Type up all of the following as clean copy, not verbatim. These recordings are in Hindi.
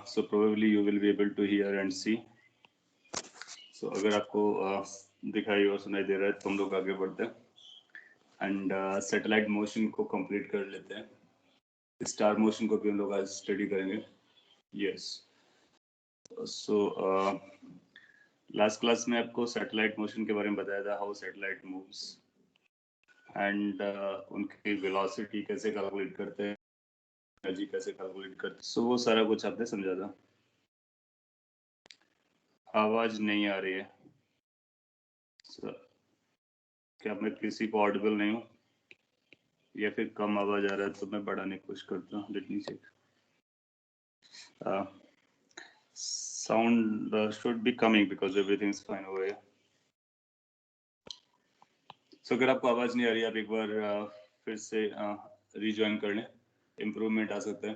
so probably you will be able to hear and see. So अगर आपको दिखाई और सुनाई दे रहा है तो हम लोग आगे बढ़ते हैं एंड सैटेलाइट मोशन को कंप्लीट कर लेते हैं। स्टार मोशन को भी हम लोग आज स्टडी करेंगे। यस, सो लास्ट क्लास में आपको सैटेलाइट मोशन के बारे में बताया था, हाउ सैटेलाइट मूव्स एंड उनकी वेलोसिटी कैसे कैलकुलेट करते हैं, एनर्जी कैसे कैलकुलेट करते हैं। सो वो सारा कुछ आपने समझा था। आवाज नहीं आ रही है सर, क्या मैं किसी को ऑडिबल नहीं हूँ या फिर कम आवाज आ रहा है तो मैं बढ़ाने की कोशिश करता हूँ। Let me check. Sound should be coming because everything is fine over here. So अगर आपको आवाज नहीं आ रही, आप एक बार फिर से रिज्वाइन कर लें, इम्प्रूवमेंट आ सकता है।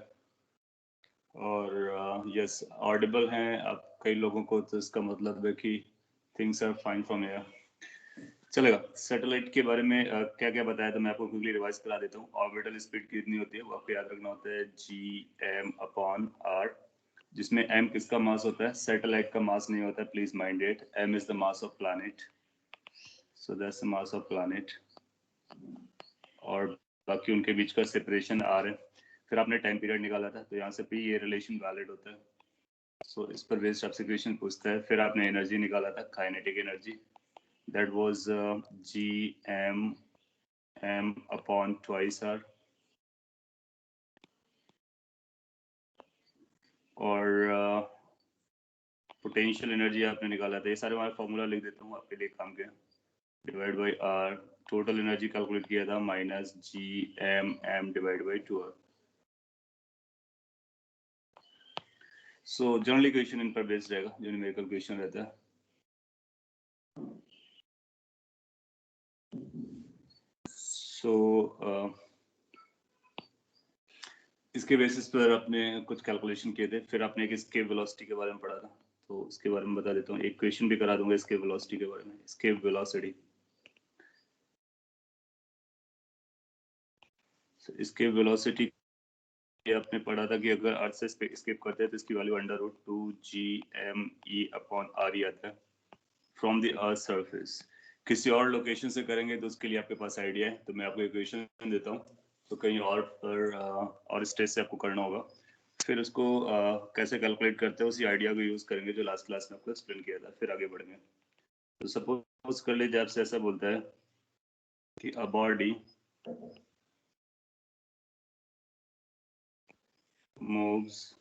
और यस, ऑडिबल हैं आप कई लोगों को, तो इसका मतलब है कि things are fine from here. चलेगा। सैटेलाइट के बारे में क्या क्या बताया तो मैं आपको क्विकली रिवाइज करा देता हूँ। ऑर्बिटल स्पीड कितनी होती है वो आपको याद रखना होता है, Gm/r, जिसमें m किसका मास होता है, सैटेलाइट का मास नहीं होता है, please mind it. m is the mass of planet, so that's the mass of planet. और बाकी उनके बीच का सेपरेशन r है। फिर आपने टाइम पीरियड निकाला था तो यहाँ से भी ये रिलेशन वैलिड होता है। सो इस पर बेस्ड आपसे क्वेश्चन पूछता है। फिर आपने एनर्जी निकाला था, kinetic energy, that was Gm/m/2r। और पोटेंशियल एनर्जी आपने निकाला था। ये सारे मैं फॉर्मूला लिख देता हूँ आपके लिए काम के। Divide by R, total energy calculate किया था, minus Gm/m divide by 2r। So generally question इन पर बेस्ड रहेगा, जो न्यूमेरिकल क्वेश्चन रहता है। सो इसके बेसिस पर आपने कुछ कैलकुलेशन किए थे। फिर आपने एक एस्केप वेलोसिटी के बारे में पढ़ा था, तो उसके बारे में बता देता हूँ। एक क्वेश्चन भी करा दूंगा एस्केप वेलोसिटी के बारे में। एस्केप वेलोसिटी, एस्केप वेलोसिटी आपने पढ़ा था कि अगर अर्थ से एस्केप करते हैं तो इसकी वैल्यू √2Gme/r आता है फ्रॉम द अर्थ सरफेस। किसी और लोकेशन से करेंगे तो उसके लिए आपके पास आइडिया है, तो मैं आपको इक्वेशन देता हूँ, तो कहीं और पर और स्टेज से आपको करना होगा। फिर उसको कैसे कैलकुलेट करते हैं उसी आइडिया को यूज करेंगे जो लास्ट क्लास में आपको एक्सप्लेन किया था। फिर आगे बढ़ेंगे। तो सपोज कर लीजिए आपसे ऐसा बोलता है कि a body moves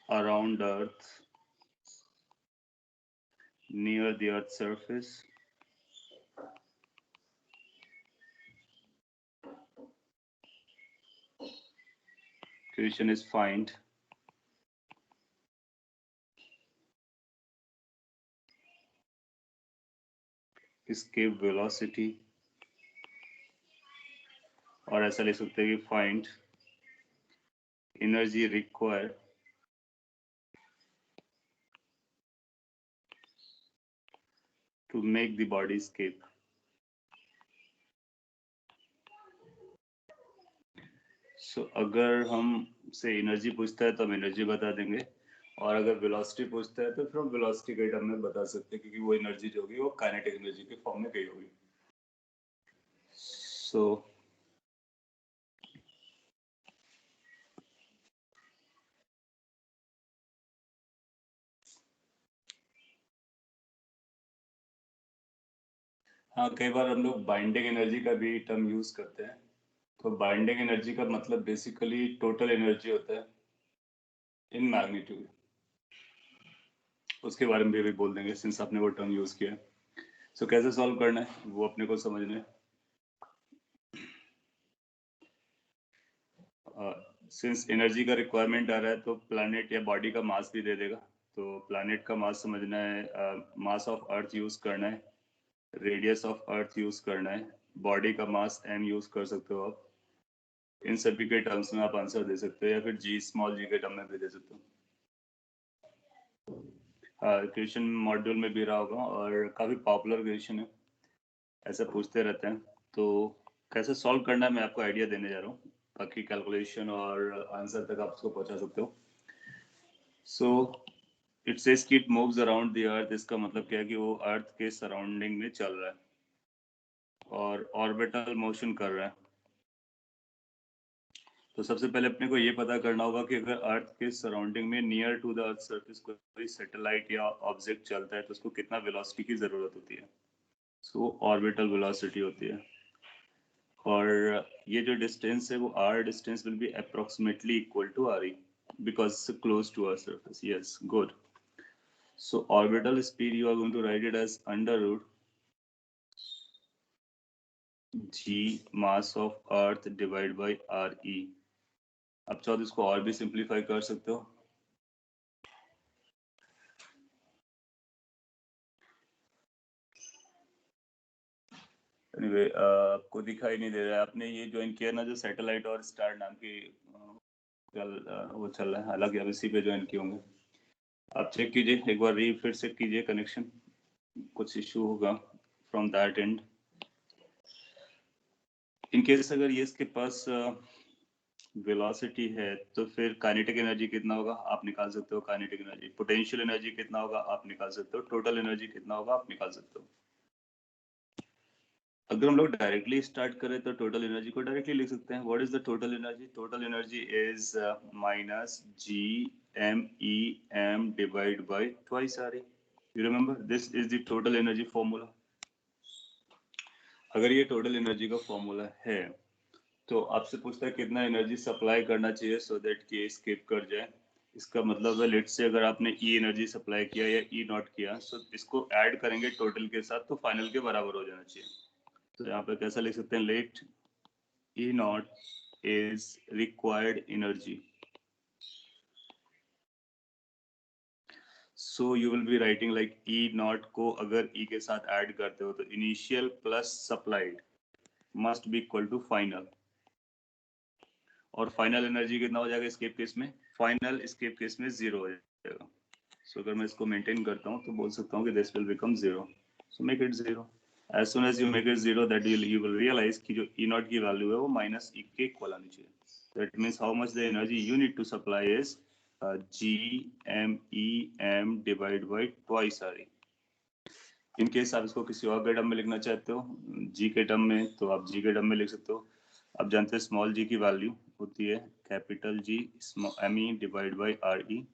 around Earth near the Earth's surface question is find escape velocity, और ऐसा लिख सकते हैं कि find energy required to make the body escape। सो अगर हम से एनर्जी पूछता है तो हम एनर्जी बता देंगे, और अगर वेलोसिटी पूछता है तो फिर हम वेलोसिटी के टर्म में बता सकते हैं, क्योंकि वो एनर्जी जो होगी वो काइनेटिक एनर्जी के फॉर्म में गई होगी। सो हाँ, कई बार हम लोग बाइंडिंग एनर्जी का भी टर्म यूज करते हैं। तो बाइंडिंग एनर्जी का मतलब बेसिकली टोटल एनर्जी होता है इन मैग्नीट्यूड। उसके बारे में भी अभी बोल देंगे सिंस आपने वो टर्म यूज किया है। सो कैसे सॉल्व करना है वो अपने को समझना है। सिंस एनर्जी का रिक्वायरमेंट आ रहा है तो प्लैनेट या बॉडी का मास भी दे देगा। तो प्लैनेट का मास समझना है, मास ऑफ अर्थ यूज करना है, रेडियस ऑफ अर्थ यूज करना है, बॉडी का मास m यूज कर सकते हो आप। इन सभी के टर्म्स में आप आंसर दे सकते हो, या फिर g स्मॉल g के टर्म में भी दे सकते हो। क्वेश्चन मॉड्यूल में भी रहा होगा और काफी पॉपुलर क्वेश्चन है, ऐसा पूछते रहते हैं। तो कैसे सॉल्व करना है मैं आपको आइडिया देने जा रहा हूँ। बाकी कैलकुलेशन और आंसर तक आप उसको पहुंचा सकते हो। सो इट सेज कि it moves around the earth, इसका मतलब क्या है कि वो अर्थ के सराउंडिंग में चल रहा है और ऑर्बिटल मोशन कर रहा है। तो सबसे पहले अपने को ये पता करना होगा कि अगर अर्थ के सराउंडिंग में near to the earth surface कोई सैटेलाइट या ऑब्जेक्ट चलता है तो उसको कितना वेलोसिटी की जरूरत होती है। सो ऑर्बिटल वेलोसिटी होती है और ये जो डिस्टेंस है वो R distance will be approximately equal to R E because close to our surface. Yes, good. So orbital speed you are going to write it as under root g mass of earth divided by re. अब चाहो तो इसको और भी सिंप्लीफाई कर सकते हो। Anyway, आपको दिखाई नहीं दे रहा है, आपने ये ज्वाइन किया ना जो सैटेलाइट और स्टार नाम की वो चल रहा है, हालांकि आप इसी पे ज्वाइन किए होंगे। आप चेक कीजिए एक बार फिर से कीजिए कनेक्शन, कुछ इशू होगा from that and. In case अगर ये इसके पास वेलोसिटी है तो फिर काइनेटिक एनर्जी कितना होगा आप निकाल सकते हो, काइनेटिक एनर्जी। पोटेंशियल एनर्जी कितना होगा आप निकाल सकते हो, टोटल एनर्जी कितना होगा आप निकाल सकते हो। अगर हम लोग डायरेक्टली स्टार्ट करें तो टोटल एनर्जी को डायरेक्टली लिख सकते हैं। What is the total energy? Total energy is minus G M E M divide by twice R E. You remember this is the total energy formula. अगर ये टोटल एनर्जी का फॉर्मूला है तो आपसे पूछता है कितना एनर्जी सप्लाई करना चाहिए सो दैट कि स्किप कर जाए। इसका मतलब है लेट से अगर आपने ई एनर्जी सप्लाई किया या ई नॉट किया तो इसको ऐड करेंगे टोटल के साथ तो फाइनल के बराबर हो जाना चाहिए। तो यहाँ पे कैसा लिख सकते हैं, let E naught is required energy. So you will be writing like E naught को अगर ई के साथ ऐड करते हो तो initial plus supplied must be equal to final. और फाइनल एनर्जी कितना हो जाएगा स्केप केस में? फाइनल स्केप केस में 0 हो जाएगा। सो अगर मैं इसको मेंटेन करता हूँ तो बोल सकता हूँ कि this will become 0। So make it 0। As soon as you make it 0 that you will realise कि जो ई नॉट की वैल्यू है वो माइनस ई के इक्वल आनी चाहिए। That means how much the energy you need to supply is G M E M divide by twice R E. In case आप इसको किसी और के टर्म में लिखना चाहते हो जी के टर्म में तो आप जी के टर्म में लिख सकते हो। आप जानते हैं स्मॉल जी की वैल्यू होती है capital G M E divide by R E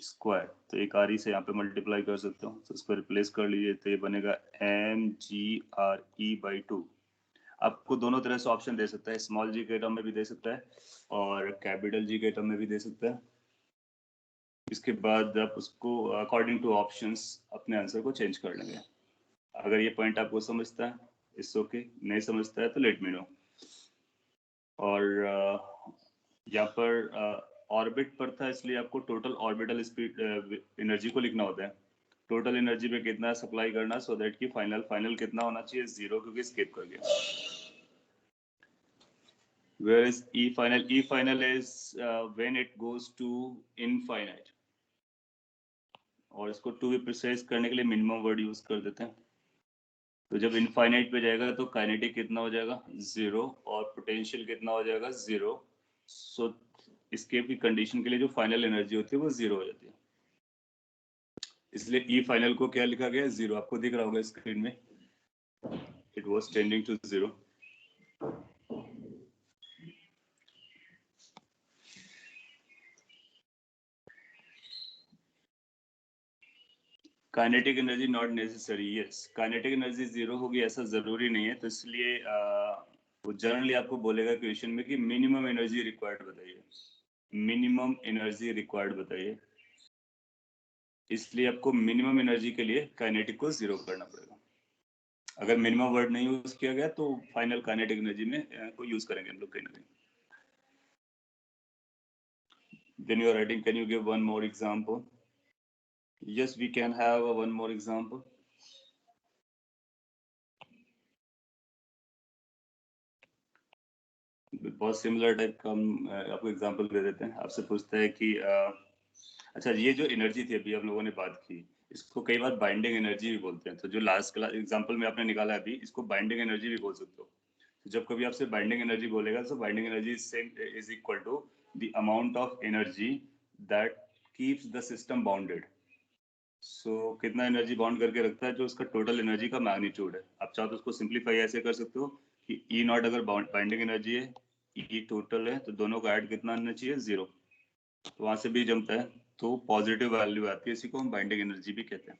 square. तो एक आर ई से यहाँ पे मल्टीप्लाई कर सकते हो तो इसको रिप्लेस कर लीजिए तो ये बनेगा M G R E by 2। आपको दोनों तरह से ऑप्शन दे सकता है, स्मॉल जी के टर्म में भी दे सकता है और कैपिटल जी के टर्म में भी दे सकता है। इसके बाद आप उसको अकॉर्डिंग टू ऑप्शंस अपने आंसर को चेंज कर लेंगे। अगर ये पॉइंट आपको समझता है इट्स ओके, नहीं समझता है तो लेट मी नो। और यहाँ पर ऑर्बिट पर था इसलिए आपको टोटल ऑर्बिटल स्पीड एनर्जी को लिखना होता है। टोटल एनर्जी पे कितना सप्लाई करना सो दैट कि फाइनल कितना होना चाहिए 0 क्योंकि स्किप कर गया। Where is E final? E final is when it goes to infinite. और इसको टू बी प्रिसाइज करने के लिए मिनिमम वर्ड यूज कर देते हैं। तो जब इनफाइनाइट पे जाएगा तो काइनेटिक कितना हो जाएगा 0 और पोटेंशियल कितना हो जाएगा 0। सो एस्केप की कंडीशन के लिए जो फाइनल एनर्जी होती है वो 0 हो जाती है। इसलिए ई फाइनल को क्या लिखा गया 0, आपको दिख रहा होगा स्क्रीन में, it was tending to 0। Kinetic energy not necessary. Yes, kinetic energy 0 होगी ऐसा जरूरी नहीं है, तो इसलिए वो जनरली आपको बोलेगा क्वेश्चन में कि मिनिमम एनर्जी रिक्वायर्ड बताइए, मिनिमम एनर्जी रिक्वायर्ड बताइए। इसलिए आपको मिनिमम एनर्जी के लिए काइनेटिक को 0 करना पड़ेगा। अगर मिनिमम वर्ड नहीं यूज किया गया तो फाइनल काइनेटिक एनर्जी में को यूज करेंगे हम लोग कहीं ना कहीं। Then you are writing, can you give one more example? Yes, we can have one more example. बहुत सिमिलर टाइप का हम आपको एग्जांपल दे देते हैं। आपसे पूछता है कि अच्छा ये जो एनर्जी थी अभी हम लोगों ने बात की, इसको कई बार बाइंडिंग एनर्जी भी बोलते हैं। तो जो लास्ट क्लास एग्जांपल में आपने निकाला अभी, इसको बाइंडिंग एनर्जी भी बोल सकते हो। जब कभी आपसे बाइंडिंग एनर्जी बोलेगा तो binding energy same is equal to the amount of energy that keeps the system bounded. So कितना एनर्जी बाउंड करके रखता है, जो उसका टोटल एनर्जी का मैग्नीट्यूड है। आप चाहो तो उसको सिंप्लीफाई ऐसे कर सकते हो कि ई नॉट अगर बाइंडिंग एनर्जी है, ई टोटल है, तो दोनों का ऐड कितना आना चाहिए, 0। तो वहां से भी जमता है, तो पॉजिटिव वैल्यू आती है, इसी को हम बाइंडिंग एनर्जी भी कहते हैं।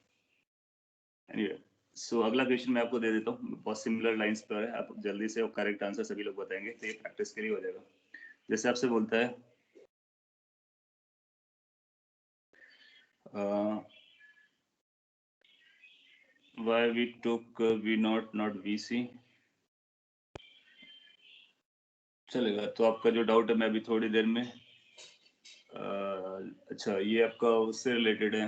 एनीवे, सो अगला क्वेश्चन मैं आपको दे देता हूँ, बहुत सिमिलर लाइंस पर है, आप जल्दी से करेक्ट आंसर सभी लोग बताएंगे, तो ये प्रैक्टिस के लिए हो जाएगा। जैसे आपसे बोलता है why we took v naught not vc। चलेगा, तो आपका जो डाउट है मैं अभी थोड़ी देर में अच्छा, ये आपका उससे रिलेटेड है।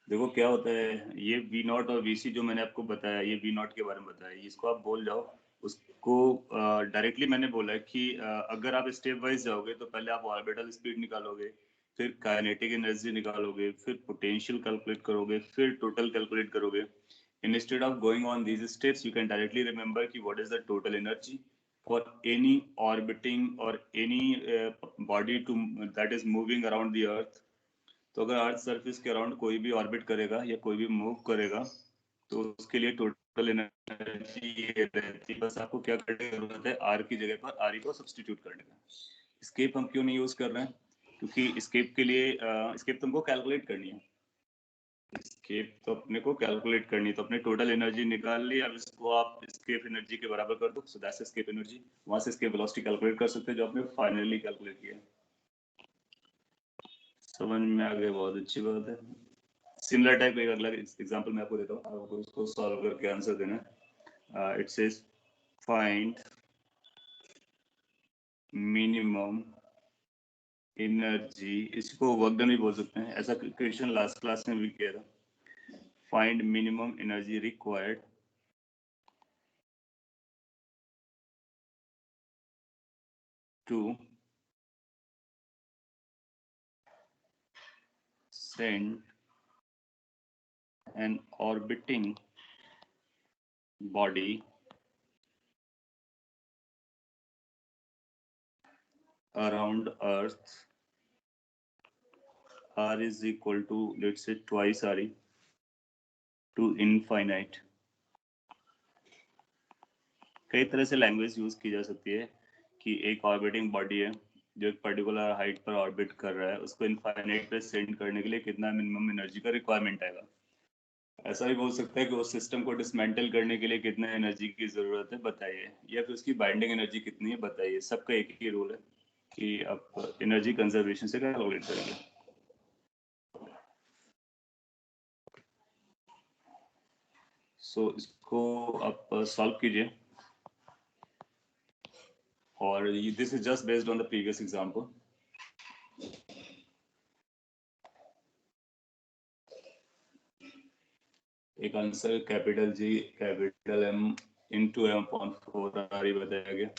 देखो क्या होता है, ये वी नॉट और वीसी जो मैंने आपको बताया, ये वी नॉट के बारे में बताया, इसको आप बोल जाओ। उसको डायरेक्टली मैंने बोला है कि अगर आप स्टेप वाइज जाओगे तो पहले आप ऑर्बिटल स्पीड निकालोगे, फिर काइनेटिक एनर्जी निकालोगे, फिर पोटेंशियल कैलकुलेट करोगे, फिर टोटल कैलकुलेट करोगे। Instead of going on these steps, you can directly remember कि what is the total energy for any orbiting or any body to that is moving around the earth। तो अगर अर्थ सरफेस के अराउंड कोई भी ऑर्बिट करेगा या कोई भी मूव करेगा, तो उसके लिए टोटल एनर्जी ये रहती है। बस आपको क्या करने की जरूरत है, आर की जगह पर आर को सब्सटीट्यूट करने का। स्केप हम क्यों नहीं यूज कर रहे हैं, क्योंकि स्केप के लिए स्केप तुमको कैलकुलेट करनी है। स्केप तो अपने को कैलकुलेट करनी है, तो अपने टोटल एनर्जी निकाल ली, अब इसको आप स्केप एनर्जी के बराबर कर दो, सो दैट्स स्केप एनर्जी। वहां से स्केप वेलोसिटी कैलकुलेट कर सकते हैं, जो आपने फाइनली कैलकुलेट किया। समझ में आ गया, बहुत अच्छी बात है। सिमिलर टाइप का एक अगला एग्जांपल मैं आपको देता हूँ, आपको इसको सॉल्व करके आंसर देना है। It says find minimum energy, इसको वर्क डन भी बोल सकते हैं, ऐसा क्वेश्चन लास्ट क्लास में भी किया था। Find minimum energy required to send an orbiting body around Earth, r is equal to, let's say, twice re to infinite। कई तरह से लैंग्वेज यूज की जा सकती है कि एक ऑर्बिटिंग बॉडी है जो एक पर्टिकुलर हाइट पर ऑर्बिट कर रहा है, उसको इनफाइनाइट पे सेंड करने के लिए कितना मिनिमम एनर्जी का रिक्वायरमेंट आएगा। ऐसा भी बोल सकता है कि उस सिस्टम को डिसमेंटल करने के लिए कितने एनर्जी की जरूरत है बताइए, या फिर उसकी बाइंडिंग एनर्जी कितनी है बताइए। सबका एक ही रूल है कि आप एनर्जी कंजर्वेशन से कैलकुलेट करेंगे। सो इसको आप सॉल्व कीजिए, और this is just based on the previous example. एक answer capital G capital M into M upon 4 ही बताया गया,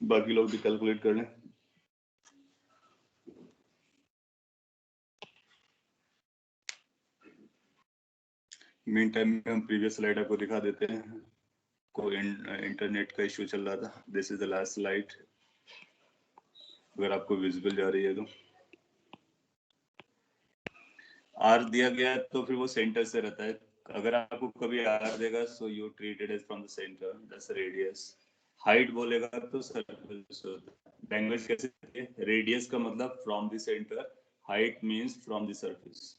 बाकी लोग भी कैलकुलेट कर लें। मीन टाइम में हम प्रीवियस स्लाइड आपको दिखा देते हैं, कोई इंटरनेट का इश्यू चल रहा था। This is the last slide, अगर आपको विजिबल जा रही है तो। आर दिया गया है तो फिर वो सेंटर से रहता है, अगर आपको कभी आर देगा so you treat it as from the centre, that's radius. Height बोलेगा तो सर्कल। लैंग्वेज कैसे है, रेडियस का मतलब from the centre, height means from the surface.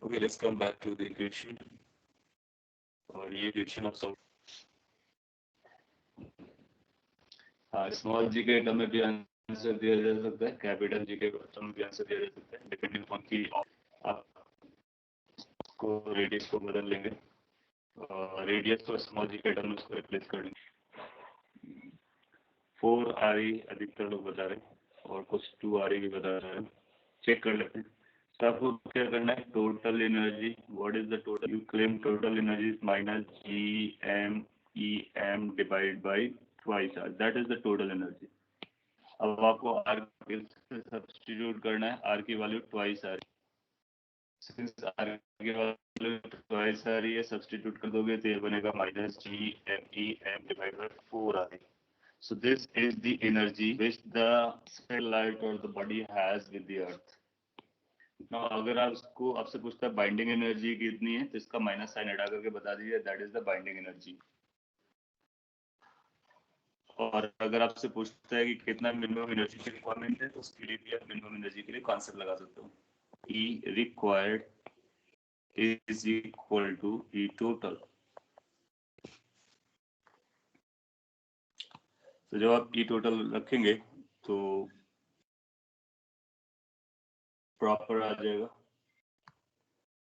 Okay, let's come back to the equation, और ये इक्वेशन आप सॉल्व। हाँ, स्मॉल जी के टर्म में भी आंसर दिया जा सकता है, कैपिटल जी के टर्म में भी आंसर दिया जा सकता है, डिपेंडिंग ऑन की आप को रेडियस को बदल लेंगे, रेडियस को स्मॉल जी के टर्म में उसको रिप्लेस कर देंगे। 4 RE अधिकतर लोग बता रहे हैं, और कुछ 2 RE भी बता रहे हैं, चेक कर लेते हैं। तो आपको क्या करना है, total energy, what is the total, you claim total energy minus GMEM divide by twice R, that is the total energy. अब आपको आर के सब्स्टिट्यूट करना है, आर की वैल्यू ट्वाइस आ रही है, सिंस आर की वैल्यू ट्वाइस आ रही है, सब्स्टिट्यूट कर दोगे तो ये बनेगा minus G M E M divide by 4 आ रही है. So this is the energy which the satellite or the body has with the earth. Now अगर आप इसको आपसे पूछता है बाइंडिंग एनर्जी कितनी है, तो इसका माइनस साइन हटा करके बता दीजिए that is the binding energy. और अगर आपसे पूछता है कि कितना मिनिमम एनर्जी की रिक्वायरमेंट है, तो उसके लिए भी आप मिनिमम एनर्जी के लिए कॉन्सेप्ट लगा सकते हो. E required is equal to E total. तो जब आप E total रखेंगे तो प्रॉपर आ जाएगा.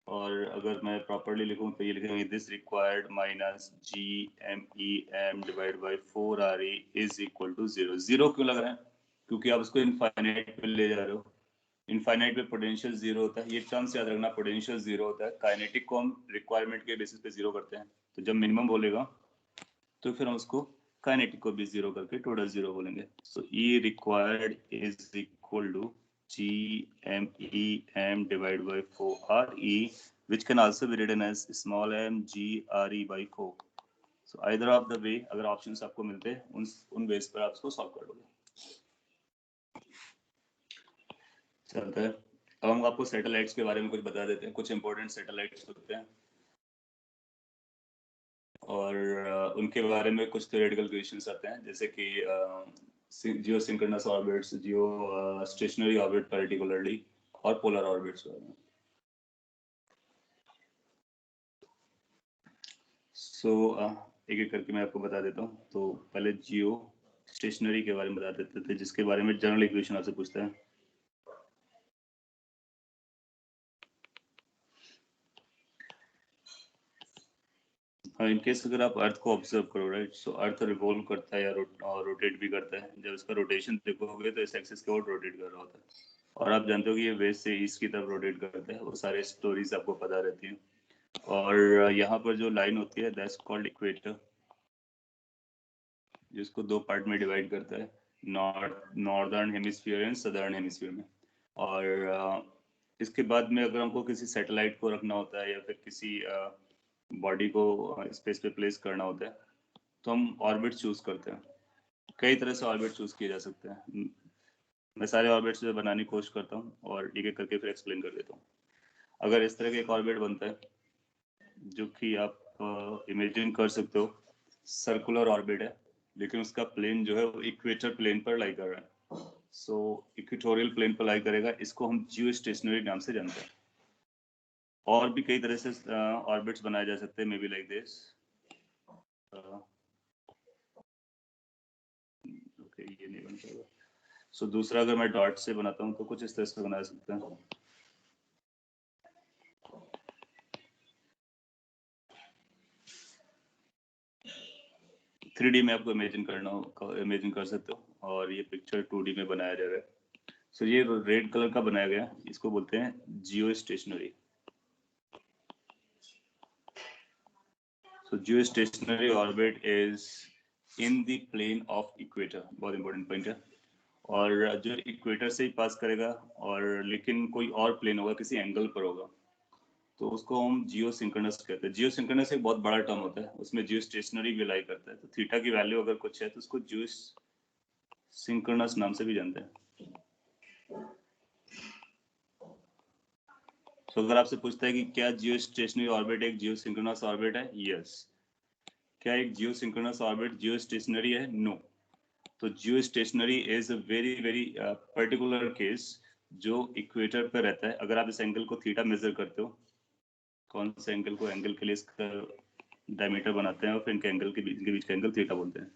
और अगर मैं प्रॉपरली लिखूं तो ये लिखेंगे this required minus G M E M divide by 4 R E is equal to 0. 0 क्यों लग रहा है? क्योंकि आप उसको इनफाइनाइट पे ले जा रहे हो. इनफाइनाइट पे पोटेंशियल 0 होता है. ये टर्म्स याद रखना, पोटेंशियल 0 होता है. काइनेटिक को हम रिक्वायरमेंट के बेसिस पे 0 करते हैं. तो जब मिनिमम बोलेगा तो फिर हम उसको काइनेटिक को भी 0 करके टोटल 0 बोलेंगे. So E required is equal to GMEM divided by 4RE, which can also be written as small m GRE by 4. So either of the way, अगर options आपको मिलते हैं उन बेस पर आप इसको सॉल्व कर लोगे. चलता है. अब हम आपको सैटेलाइट्स के बारे में कुछ बता देते हैं. कुछ इंपॉर्टेंट सैटेलाइट्स होते हैं और उनके बारे में कुछ थ्योरेटिकल क्वेश्चंस आते हैं, जैसे कि geosynchronous orbits, geostationary orbit particularly, और पोलर ऑर्बिट्स बारे में. सो एक एक करके मैं आपको बता देता हूँ. तो पहले जियो स्टेशनरी के बारे में बता देते थे, जिसके बारे में जनरल इक्वेशन आपसे पूछता है. इन केस अगर आप अर्थ को ऑब्जर्व करो, राइट, सो अर्थ रिवॉल्व करता है या रोटेट भी करता है. जब इसका रोटेशन देखोगे तो इस एक्सिस के ओर रोटेट कर रहा होता है. और आप जानते हो कि ये वेस्ट से ईस्ट की तरफ रोटेट करता है. वो सारे स्टोरीज आपको पता रहती हैं. और यहाँ पर जो लाइन होती है दैट्स कॉल्ड इक्वेटर, जिसको दो पार्ट में डिवाइड करता है, northern hemisphere and southern hemisphere में. और इसके बाद में अगर हमको किसी सैटेलाइट को रखना होता है या फिर किसी बॉडी को स्पेस पे प्लेस करना होता है, तो हम ऑर्बिट चूज करते हैं. कई तरह से ऑर्बिट चूज किए जा सकते हैं. मैं सारे ऑर्बिट्स बनाने की कोशिश करता हूँ और एक एक करके फिर एक्सप्लेन कर देता हूँ. अगर इस तरह का एक ऑर्बिट बनता है, जो कि आप इमेजिन कर सकते हो सर्कुलर ऑर्बिट है, लेकिन उसका प्लेन जो है वो इक्वेटर प्लेन पर लाई कर रहा है. सो इक्वेटोरियल प्लेन पर लाई करेगा. इसको हम जियो स्टेशनरी नाम से जानते हैं. और भी कई तरह से ऑर्बिट्स बनाए जा सकते हैं, may be like this. Okay, ये नहीं बन पाएगा. सो दूसरा अगर मैं डॉट से बनाता हूँ तो कुछ इस तरह से बना सकते हैं. थ्री डी में आपको इमेजिन कर सकते हो. और ये पिक्चर 2D में बनाया जा रहा है. सो ये रेड कलर का बनाया गया, इसको बोलते हैं geostationary. So geostationary orbit is in the plane of equator. बहुत इंपॉर्टेंट पॉइंट है. और जो इक्वेटर से ही पास करेगा, और लेकिन कोई और प्लेन होगा, किसी एंगल पर होगा, तो उसको हम जियो सिंक्रोनस कहते हैं. जियो सिंक्रोनस एक बहुत बड़ा टर्म होता है, उसमें जियो स्टेशनरी भी लाई करता है. तो थीटा की वैल्यू अगर कुछ है तो उसको जियो सिंक्रोनस नाम से भी जानते हैं. तो अगर आपसे पूछता है कि क्या जियो स्टेशनरी ऑर्बिट एक जियो सिंक्रोनस ऑर्बिट है, यस. क्या एक जियो सिंक्रोनस ऑर्बिट जियो स्टेशनरी है? नो. तो जियो stationery is a very very particular case जो इक्वेटर पर रहता है. अगर आप इस एंगल को थीटा मेजर करते हो, कौन से एंगल को, एंगल के लिए इसका डायमीटर बनाते हैं और फिर इनके एंगल के बीच का एंगल थीटा बोलते हैं.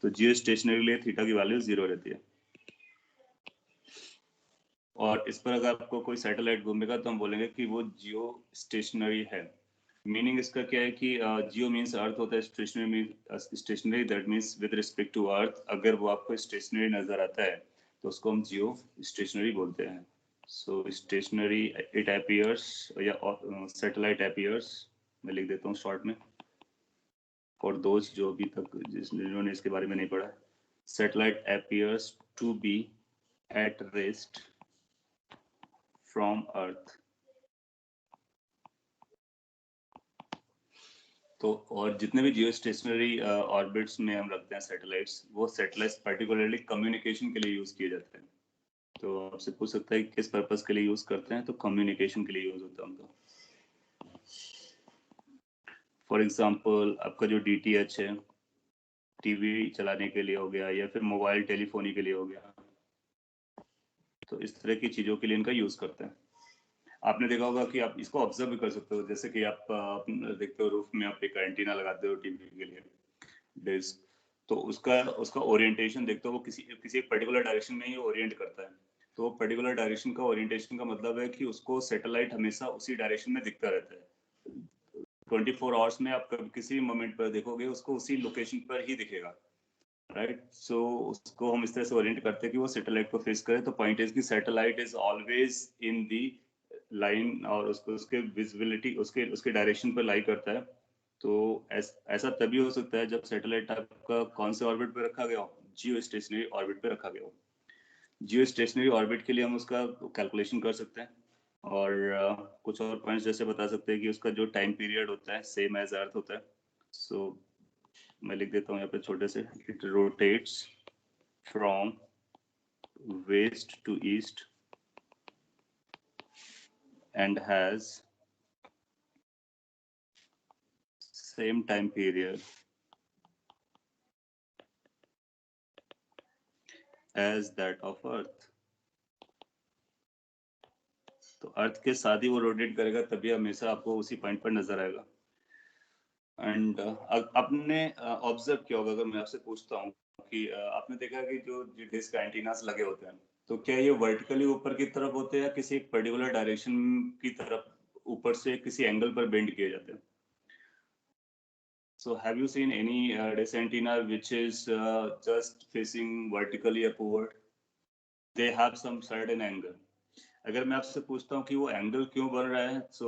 तो जियो स्टेशनरी के लिए थीटा की वैल्यू 0 रहती है. और इस पर अगर आपको कोई सैटेलाइट घूमेगा तो हम बोलेंगे कि वो जियो स्टेशनरी है. मीनिंग इसका क्या है कि जियो मीन्स अर्थ होता है, stationary that means with respect to earth. अगर वो आपको स्टेशनरी नजर आता है तो उसको हम जियो स्टेशनरी बोलते हैं. सो स्टेशनरी इट अपीयर्स, या सैटेलाइट अपीयर्स, मैं लिख देता हूँ शॉर्ट में फॉर दोज जो अभी तक जिन्होंने इसके बारे में नहीं पढ़ा. satellite appears to be at rest from Earth. तो और जितने भी जियो स्टेशनरी ऑर्बिट्स में हम रखते हैं सैटेलाइट्स, वो सैटेलाइट्स पर्टिकुलरली कम्युनिकेशन के लिए यूज किए जाते हैं। तो आपसे पूछ सकता है किस पर्पस के लिए यूज करते हैं, तो कम्युनिकेशन के लिए यूज होता है उनका। फॉर एग्जांपल आपका जो डीटीएच है, टीवी चलाने के लिए हो गया, या फिर मोबाइल टेलीफोनी के लिए हो गया, तो इस तरह की चीजों के लिए इनका यूज करते हैं। आपने देखा होगा कि आप इसको ऑब्जर्व भी कर सकते हो, जैसे कि आप देखते हो रूफ में आप एक एंटीना लगाते हो टीवी के लिए, डिस्क, तो उसका उसका ओरिएंटेशन देखते हो, वो किसी किसी एक पर्टिकुलर डायरेक्शन में ही ओरिएंट करता है। तो पर्टिकुलर डायरेक्शन का ओरिएंटेशन का मतलब है कि उसको सैटेलाइट हमेशा उसी डायरेक्शन में दिखता रहता है। 24 आवर्स में आप कभी किसी मोमेंट पर देखोगे उसको उसी लोकेशन पर ही दिखेगा, राइट। सो उसको हम इस तरह से ओरिएंट करते हैं कि वो सैटेलाइट को फेस करे। तो पॉइंट इज कि satellite is always in the line, और उसको उसके विजिबिलिटी उसके उसके डायरेक्शन पर लाई करता है। तो ऐसा तभी हो सकता है जब सैटेलाइट आपका कौन से ऑर्बिट पे रखा गया हो, जियो स्टेशनरी ऑर्बिट पे रखा गया हो। जियो स्टेशनरी ऑर्बिट के लिए हम उसका कैलकुलेशन कर सकते हैं, और कुछ और पॉइंट्स जैसे बता सकते हैं कि उसका जो टाइम पीरियड होता है सेम एज अर्थ होता है। सो मैं लिख देता हूँ यहाँ पे छोटे से, it rotates from west to east and has same time period as that of Earth. तो अर्थ के साथ ही वो रोटेट करेगा, तभी हमेशा आपको उसी पॉइंट पर नजर आएगा। एंड आपने ऑब्जर्व किया होगा, अगर मैं आपसे पूछता हूँ कि आपने देखा कि जो डिस्क एंटीनास लगे होते हैं, तो क्या ये वर्टिकली ऊपर की तरफ होते हैं या किसी एक पर्टिकुलर डायरेक्शन की तरफ ऊपर से किसी एंगल पर बेंड किए जाते हैं? So have you seen any dish antenna which is just facing vertically upward? They have some certain angle. अगर मैं आपसे पूछता हूँ कि वो एंगल क्यों बन रहा है, so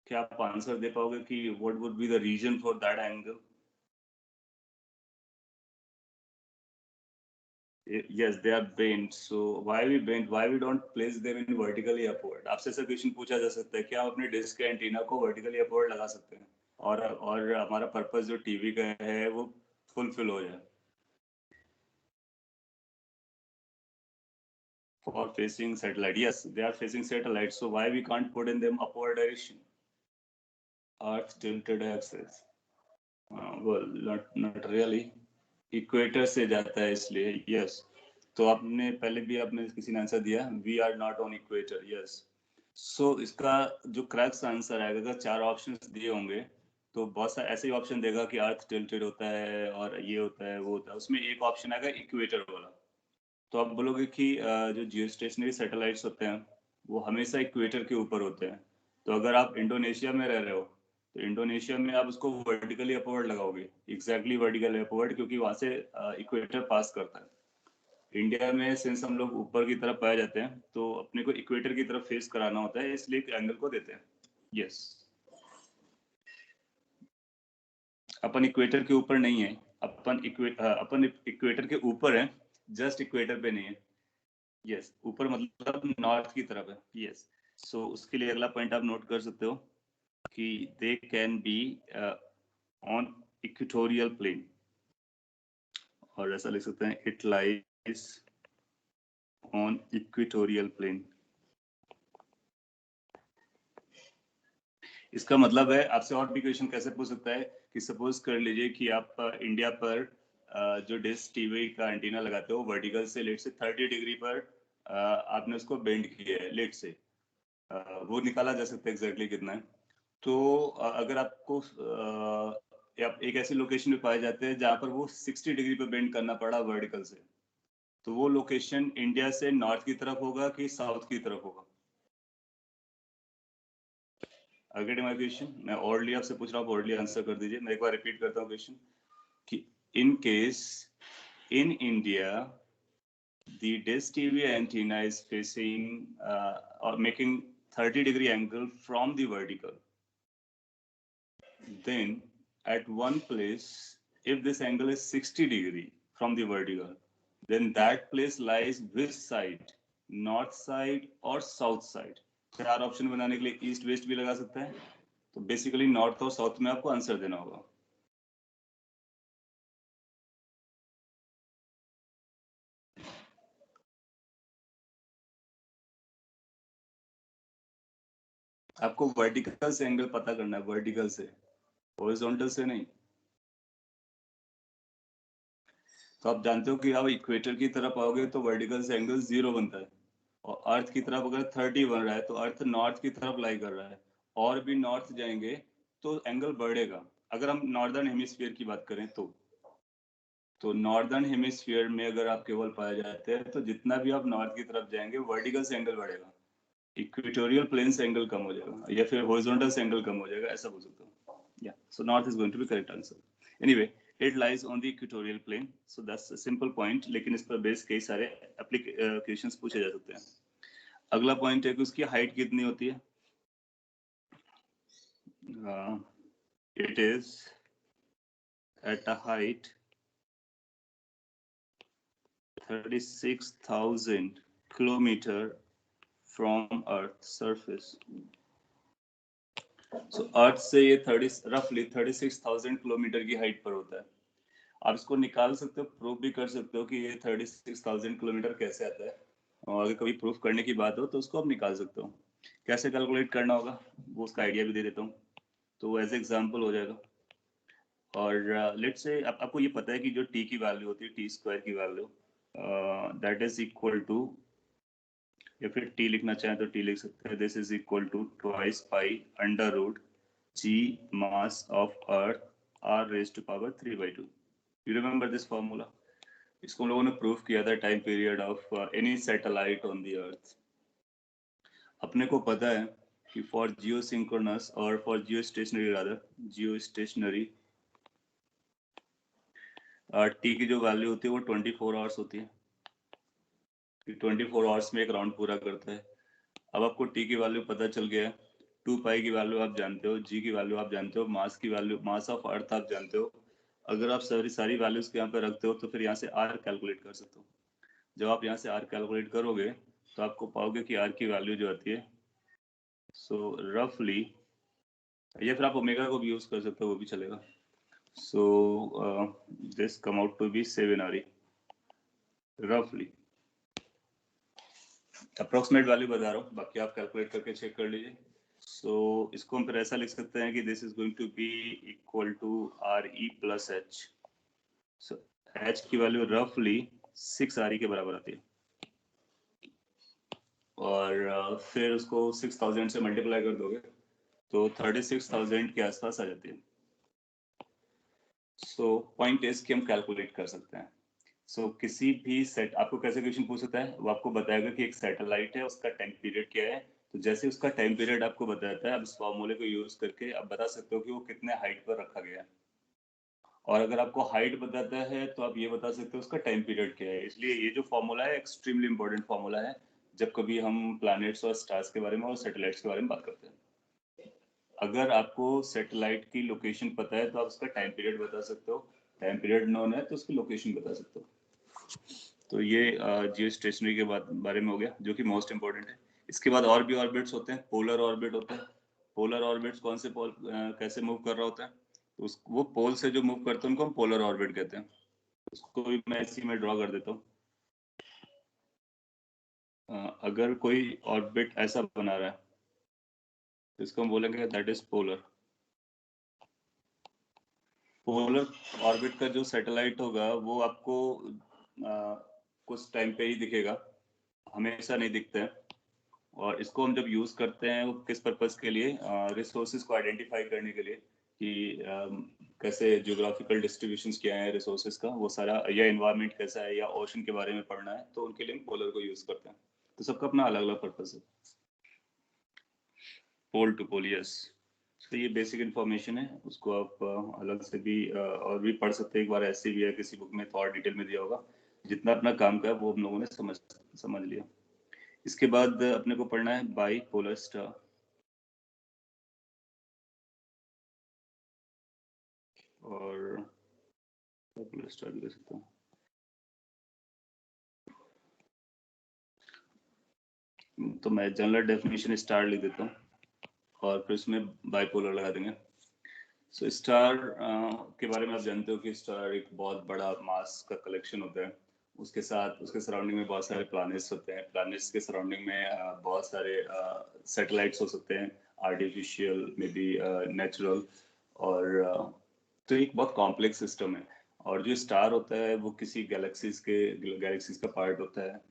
क्या आप आंसर दे पाओगे कि what would be the reason for that angle? Yes, they are bent. So why we bent? Why we don't place them in vertically upward? आपसे ऐसा क्वेश्चन पूछा जा सकता है, क्या आप अपने डिस्क के एंटीना को वर्टिकली अपवर्ड लगा सकते हैं और हमारा पर्पस जो टीवी का है वो फुलफिल हो जाए? For facing satellite, yes, they are facing satellite. So why we can't put in them upward direction? Earth tilted axis. Well, not really. Equator से जाता है इसलिए, यस। तो आपने पहले भी आपने किसी ने आंसर दिया, we are not on equator, yes. So इसका जो करेक्ट आंसर आएगा, अगर 4 ऑप्शंस दिए होंगे तो बहुत सारे ऐसे ही ऑप्शन देगा कि अर्थ टिल्टेड होता है और ये होता है वो होता है, उसमें एक ऑप्शन आएगा इक्वेटर वाला। तो आप बोलोगे कि जो जियो स्टेशनरी सैटेलाइट्स होते हैं वो हमेशा इक्वेटर के ऊपर होते हैं। तो अगर आप इंडोनेशिया में रह रहे हो तो इंडोनेशिया में आप उसको वर्टिकली अपवर्ड लगाओगे, एग्जैक्टली वर्टिकली अपवर्ड, क्योंकि वहां से इक्वेटर पास करता है। इंडिया में सिंस हम लोग ऊपर की तरफ पाए जाते हैं तो अपने को इक्वेटर की तरफ फेस कराना होता है, इसलिए एंगल को देते हैं। यस, अपन इक्वेटर के ऊपर नहीं है, अपन इक्वेटर के ऊपर है, जस्ट इक्वेटर पे नहीं है। यस, ऊपर मतलब नॉर्थ की तरफ है। यस, सो उसके लिए अगला पॉइंट आप नोट कर सकते हो कि they can be on equatorial plane, और ऐसा लिख सकते हैं it lies on equatorial plane. इसका मतलब है, आपसे और भी क्वेश्चन कैसे पूछ सकता है कि सपोज कर लीजिए कि आप इंडिया पर जो डिश टीवी का एंटीना लगाते हो वर्टिकल से लेट से 30 डिग्री पर आपने उसको बेंड किया है, लेट से वो निकाला जा सकता है एग्जैक्टली कितना है। तो अगर आपको आप एक ऐसी लोकेशन पे पाए जाते हैं जहां पर वो 60 डिग्री पे बेंड करना पड़ा वर्टिकल से, तो वो लोकेशन इंडिया से नॉर्थ की तरफ होगा कि साउथ की तरफ होगा? अगेन माय क्वेश्चन, मैं ऑर्डरली आपसे पूछ रहा हूँ, ऑर्डरली आंसर कर दीजिए। मैं एक बार रिपीट करता हूँ क्वेश्चन कि in case in India the dish TV antenna is facing or making 30-degree angle from the vertical, then at one place if this angle is 60 degree from the vertical, then that place lies which side, north side और साउथ साइड। चार ऑप्शन बनाने के लिए ईस्ट वेस्ट भी लगा सकते हैं, तो बेसिकली नॉर्थ और साउथ में आपको आंसर देना होगा। आपको वर्टिकल से एंगल पता करना है, वर्टिकल से, हॉरिजॉन्टल से नहीं। तो आप जानते हो कि आप इक्वेटर की तरफ आओगे तो वर्टिकल से एंगल 0 बनता है, और अर्थ की तरफ अगर 30 बन रहा है तो अर्थ नॉर्थ की तरफ लाई कर रहा है, और भी नॉर्थ जाएंगे तो एंगल बढ़ेगा। अगर हम नॉर्दर्न हेमिस्फीयर की बात करें तो नॉर्दर्न हेमिस्फीयर में अगर आप केवल पाए जाते हैं तो जितना भी आप नॉर्थ की तरफ जाएंगे वर्टिकल से एंगल बढ़ेगा, इक्वेटोरियल प्लेन से एंगल कम हो जाएगा, या फिर हॉरिजॉन्टल से एंगल कम हो जाएगा, ऐसा बोल सकते हो। या so north is going to be correct answer. Anyway, it lies on the equatorial plane, so that's a simple point, लेकिन इस पर बेस कई सारे एप्लीकेशंस पूछे जा सकते हैं। अगला पॉइंट है कि उसकी हाइट कितनी होती है। It is at a height 36,000 kilometre from earth surface. So earth से ये रफली 36,000 किलोमीटर की हाइट पर होता है। आप इसको निकाल सकते हो, प्रूफ भी कर सकते हो कि ये 36,000 किलोमीटर कैसे आता है, और अगर कभी प्रूफ करने की बात हो तो उसको आप निकाल सकते हो। कैसे कैलकुलेट करना होगा वो उसका आइडिया भी दे देता हूँ, तो एज एग्जाम्पल हो जाएगा। और लेट्स से आपको ये पता है कि जो टी की वैल्यू होती है, टी स्क्वायर की value, that is equal to, या फिर टी लिखना चाहें तो टी लिख सकते हैं, this is equal to twice pi under root G mass of earth R raise to power 3/2। You remember this formula? इसको हम लोगों ने प्रूव किया था time period of any satellite on the earth. अपने को पता है कि फॉर जियो सिंक्रोनस और for geostationary, rather geostationary, T की जो वैल्यू होती है वो 24 आवर्स होती है, 24 आवर्स में एक राउंड पूरा करता है। अब आपको टी की वैल्यू पता चल गया है, 2 पाई की वैल्यू आप जानते हो, जी की वैल्यू आप जानते हो, मास की वैल्यू, मास ऑफ अर्थ आप जानते हो। अगर आप सारी वैल्यूज के यहाँ पे रखते हो तो फिर यहाँ से आर कैलकुलेट कर सकते हो। जब आप यहाँ से आर कैलकुलेट करोगे तो आपको पाओगे कि आर की वैल्यू जो आती है, सो रफली, या फिर आप ओमेगा को भी यूज कर सकते हो, वो भी चलेगा। So this come out to be 7 R रफली। अप्रोक्सीमेट वैल्यू बता रहा हूँ, बाकी आप कैलकुलेट करके चेक कर लीजिए। सो इसको हम फिर ऐसा लिख सकते हैं कि this is going to be equal to R E plus H. So H की वैल्यू रफली 6 आर ई के बराबर आती है, और फिर उसको 6,000 से मल्टीप्लाई कर दोगे तो 36,000 के आसपास आ जाती है। सो पॉइंट इज कि हम कैलकुलेट कर सकते हैं। सो किसी भी सेट, आपको कैसे क्वेश्चन पूछ सकता है, वो आपको बताएगा कि एक सैटेलाइट है, उसका टाइम पीरियड क्या है, तो जैसे उसका टाइम पीरियड आपको बताता है, आप इस फॉर्मूले को यूज करके आप बता सकते हो कि वो कितने हाइट पर रखा गया है। और अगर आपको हाइट बताता है तो आप ये बता सकते हो उसका टाइम पीरियड क्या है। इसलिए ये जो फॉर्मूला है एक्सट्रीमली इंपॉर्टेंट फॉर्मूला है जब कभी हम प्लैनेट्स और स्टार्स के बारे में और सैटेलाइट्स के बारे में बात करते हैं। अगर आपको सैटेलाइट की लोकेशन पता है तो आप उसका टाइम पीरियड बता सकते हो, टाइम पीरियड नोन है तो उसकी लोकेशन बता सकते हो। तो ये जियो स्टेशनरी के बारे में हो गया, जो कि मोस्ट इंपॉर्टेंट है। इसके बाद और भी ऑर्बिट्स होते हैं, पोलर ऑर्बिट होता है। पोलर ऑर्बिट्स कौन से कैसे मूव कर रहा होता है, तो वो पोल से जो मूव करते हैं उनको हम पोलर ऑर्बिट कहते हैं। उसको भी मैं इसी में ड्रॉ कर देता हूँ। अगर कोई ऑर्बिट ऐसा बना रहा है तो इसको हम बोलेंगे that is polar. Polar orbit का जो सैटेलाइट होगा वो आपको कुछ टाइम पे ही दिखेगा, हमेशा नहीं दिखता है। और इसको हम जब यूज करते हैं वो किस पर्पस के लिए, रिसोर्सेज को आइडेंटिफाई करने के लिए कि कैसे जियोग्राफिकल डिस्ट्रीब्यूशंस क्या है रिसोर्सेज का, वो सारा, या एनवायरनमेंट कैसा है, या ओशन के बारे में पढ़ना है, तो उनके लिए हम पोलर को यूज करते हैं। तो सबका अपना अलग अलग पर्पस है। Pole to pole, yes. तो ये बेसिक इन्फॉर्मेशन है, उसको आप अलग से भी और भी पढ़ सकते हैं। एक बार ऐसे भी है किसी बुक में तो और डिटेल में दिया होगा। जितना अपना काम का है वो हम लोगों ने समझ लिया। इसके बाद अपने को पढ़ना है बाई पोलर स्टार। और स्टार भी कर सकता हूँ। तो मैं जनरल डेफिनेशन स्टार लिख देता हूँ और फिर उसमें बाइपोलर लगा देंगे। सो स्टार के बारे में आप जानते हो कि स्टार एक बहुत बड़ा मास का कलेक्शन होता है। उसके साथ उसके सराउंडिंग में बहुत सारे प्लैनेट्स होते हैं। प्लैनेट्स के सराउंडिंग में बहुत सारे सैटेलाइट्स हो सकते हैं, आर्टिफिशियल मे बी नेचुरल, और तो एक बहुत कॉम्प्लेक्स सिस्टम है। और जो स्टार होता है वो किसी गैलेक्सीज का पार्ट होता है।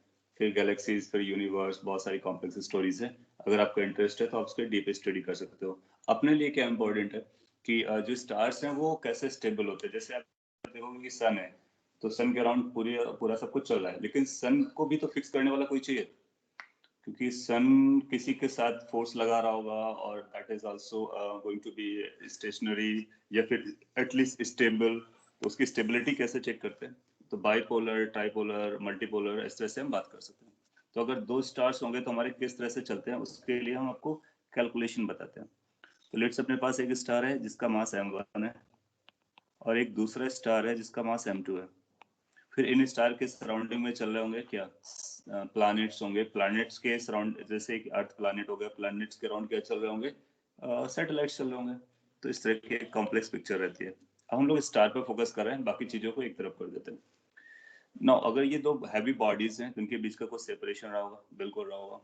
फिर गैलेक्सीज, फिर यूनिवर्स, बहुत सारी कॉम्प्लेक्स स्टोरीज है। अगर आपको इंटरेस्ट है तो आप उसके डीप स्टडी कर सकते हो। अपने लिए क्या इम्पोर्टेंट है कि जो स्टार्स हैं वो कैसे स्टेबल होते हैं। जैसे आप देखोगे कि सन है, तो सन के अराउंड पूरा सब कुछ चल रहा है, लेकिन सन को भी तो फिक्स करने वाला कोई चाहिए, क्योंकि सन किसी के साथ फोर्स लगा रहा होगा और that is also going to be stationary या फिर एटलीस्ट स्टेबल। तो उसकी स्टेबिलिटी कैसे चेक करते हैं? तो बाइपोलर, ट्राइपोलर, मल्टीपोलर, इस तरह से हम बात कर सकते हैं। तो अगर दो स्टार्स होंगे तो हमारे किस तरह से चलते हैं, उसके लिए हम आपको कैलकुलेशन बताते हैं। तो लेट्स अपने पास एक स्टार है जिसका मास m1 है और एक दूसरा स्टार है जिसका मास m2 है। फिर इन स्टार के सराउंडिंग में चल रहे होंगे क्या? प्लैनेट्स होंगे। प्लैनेट्स के सराउंड, जैसे एक अर्थ प्लैनेट हो गया, प्लैनेट्स के अराउंड क्या चल रहे होंगे? सैटेलाइट्स चल रहे होंगे। तो इस तरह की कॉम्प्लेक्स पिक्चर रहती है। अब हम लोग स्टार पर फोकस कर रहे हैं, बाकी चीजों को एक तरफ कर देते हैं। नाउ अगर ये दो हैवी बॉडीज हैं, उनके बीच का कोई सेपरेशन रहा होगा? बिल्कुल रहा होगा।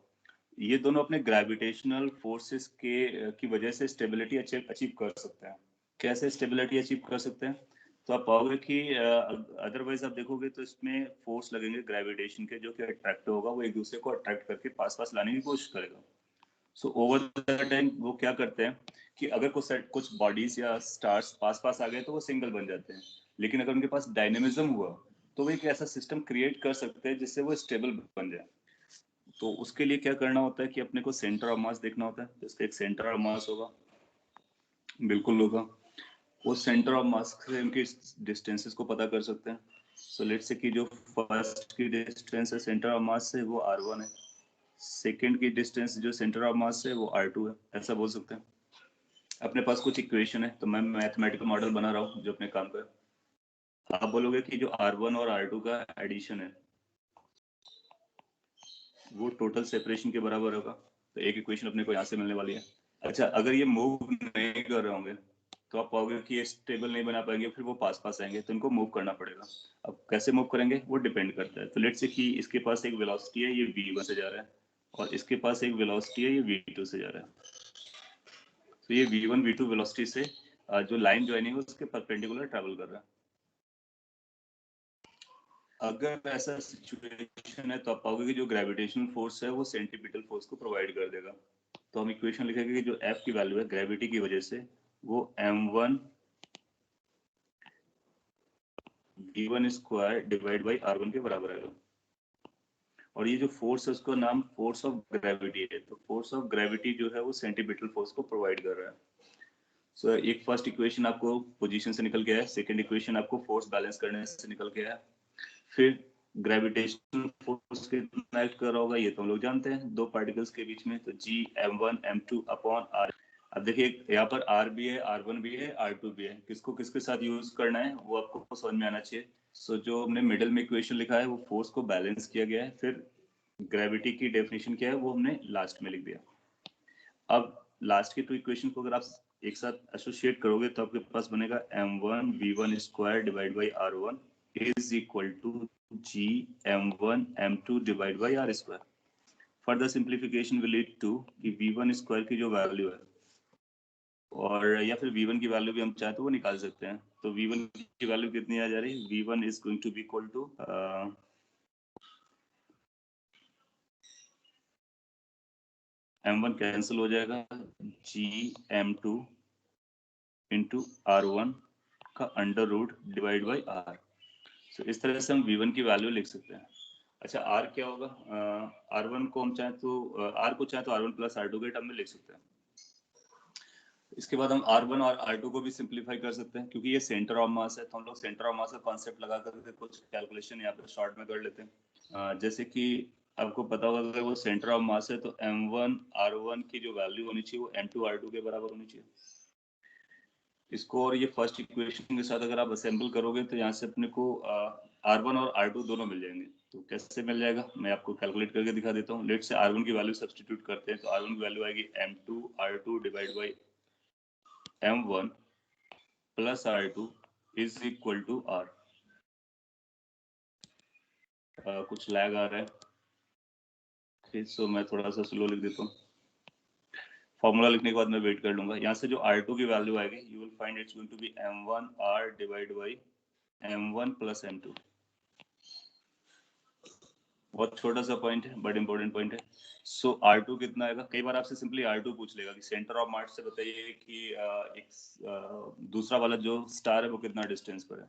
ये दोनों अपने ग्रेविटेशनल फोर्सेस की वजह से स्टेबिलिटी अचीव कर सकते हैं। कैसे स्टेबिलिटी अचीव कर सकते हैं? तो आप पाओगे कि अदरवाइज आप देखोगे तो इसमें फोर्स लगेंगे ग्रेविटेशन के, जो कि अट्रैक्टिव होगा, वो एक दूसरे को अट्रैक्ट करके पास पास लाने की कोशिश करेगा। सो ओवर द टाइम वो क्या करते हैं कि अगर कुछ बॉडीज या स्टार्स पास पास आ गए तो वो सिंगल बन जाते हैं। लेकिन अगर उनके पास डायनेमिज्म हुआ तो वो एक ऐसा सिस्टम क्रिएट कर सकते हैं जिससे वो स्टेबल बन जाए। तो उसके लिए क्या करना होता है कि अपने को सेंटर ऑफ मास देखना होता है। तो इसका एक सेंटर ऑफ मास होगा, बिल्कुल होगा। वो सेंटर ऑफ मास से उनकी डिस्टेंसेस को पता कर सकते हैं। सो लेट्स से कि जो फर्स्ट की डिस्टेंस है सेंटर ऑफ मास से, वो r1 है। सेकंड की डिस्टेंस जो सेंटर ऑफ मास से, वो r2 है। ऐसा बोल सकते हैं। अपने पास कुछ इक्वेशन है, तो मैं मैथमेटिकल मॉडल बना रहा हूँ जो अपने काम पे। आप बोलोगे कि जो r1 और r2 का एडिशन है वो टोटल सेपरेशन के बराबर होगा। तो एक इक्वेशन अपने को यहाँ से मिलने वाली है। अच्छा, अगर ये मूव नहीं कर रहे होंगे तो आप पाओगे कि ये स्टेबल नहीं बना पाएंगे, फिर वो पास पास आएंगे, तो इनको मूव करना पड़ेगा। अब कैसे मूव करेंगे वो डिपेंड करता है। तो लेट्स से कि इसके पास एक वेलोसिटी है, ये v1 से जा रहा है, और इसके पास एक वेलोसिटी है, ये v2 से जा रहा है। तो ये v1 v2 वेलोसिटी से जो लाइन ज्वाइनिंग है उसके परपेंडिकुलर ट्रेवल कर रहा है। अगर ऐसा सिचुएशन है तो आप पाओगे कि जो ग्रेविटेशनल फोर्स है वो सेंट्रीपिटल फोर्स को प्रोवाइड कर देगा। तो हम इक्वेशन लिखेंगे कि जो F की वैल्यू है ग्रेविटी की वजह से, वो m1 v1 square divide by r1 के बराबर आएगा। और ये जो फोर्स है उसका नाम फोर्स ऑफ ग्रेविटी है। तो फोर्स ऑफ ग्रेविटी जो है वो सेंट्रीपिटल फोर्स को प्रोवाइड कर रहा है। सो एक फर्स्ट इक्वेशन आपको पोजीशन से निकल गया है, सेकंड इक्वेशन आपको फोर्स बैलेंस करने से निकल गया है। फिर ग्रेविटेशनल फोर्स कितना एक्ट कर रहा होगा ये तो हम लोग जानते हैं, दो पार्टिकल्स के बीच में। तो g m1 m2 upon r। अब देखिए यहाँ पर r भी है, r1 भी है, r2 भी है। किसको किसके साथ यूज करना है वो आपको समझ में आना चाहिए। सो जो हमने मिडिल में इक्वेशन लिखा है वो फोर्स को बैलेंस किया गया है। फिर ग्रेविटी की डेफिनेशन क्या है वो हमने लास्ट में लिख दिया। अब लास्ट के टू इक्वेशन को अगर आप एक साथ एसोसिएट करोगे तो आपके पास बनेगा m1 v1 square divide by r1 is equal to g m1 m2 divide by r square. Further simplification will lead to कि v1 स्क्वायर की जो वैल्यू है, और या फिर v1 की वैल्यू भी हम चाहे तो वो निकाल सकते हैं। तो v1 की वैल्यू कितनी आ जा रही है? v1 is going to be equal to m1 cancel हो जाएगा, g m2 इंटू r1 का under root divide by r। तो इस तरह से हम v1 की वैल्यू लिख सकते हैं। अच्छा, r क्या होगा? r1 को हम चाहे तो r को चाहे तो r1 प्लस r2 के टर्म में लिख सकते हैं। इसके बाद हम r1 और r2 को भी सिंप्लीफाई कर सकते हैं, क्योंकि ये सेंटर ऑफ मास है तो हम लोग सेंटर ऑफ मास का कॉन्सेप्ट लगा करके कुछ कैलकुलेशन यहाँ पे शॉर्ट में कर लेते हैं। जैसे कि आपको पता होगा अगर वो सेंटर ऑफ मास है तो m1 r1 की जो वैल्यू होनी चाहिए वो m2 r2 के बराबर होनी चाहिए। इसको और ये फर्स्ट इक्वेशन के साथ अगर आप असेंबल करोगे तो यहाँ से अपने को R1 और R2 दोनों मिल जाएंगे। तो कैसे मिल जाएगा मैं आपको कैलकुलेट करके दिखा देता हूँ। लेट से R1 की वैल्यू सब्स्टिट्यूट करते हैं तो R1 की वैल्यू आएगी M2 R2 divide by M1 plus R2 is equal to R। कुछ लैग आ रहा है, सो मैं थोड़ा सा स्लो लिख देता हूँ। फॉर्मूला लिखने के बाद मैं वेट कर लूंगा। यहाँ से जो R2 की वैल्यू आएगी you will find it's going to be M1 R divide by M1 plus M2। बहुत छोटा सा पॉइंट है बट इंपॉर्टेंट पॉइंट है। सो R2 कितना आएगा? कई बार आपसे सिंपली R2 पूछ लेगा कि सेंटर ऑफ मास से बताइए कि दूसरा वाला जो स्टार है वो कितना डिस्टेंस पर है।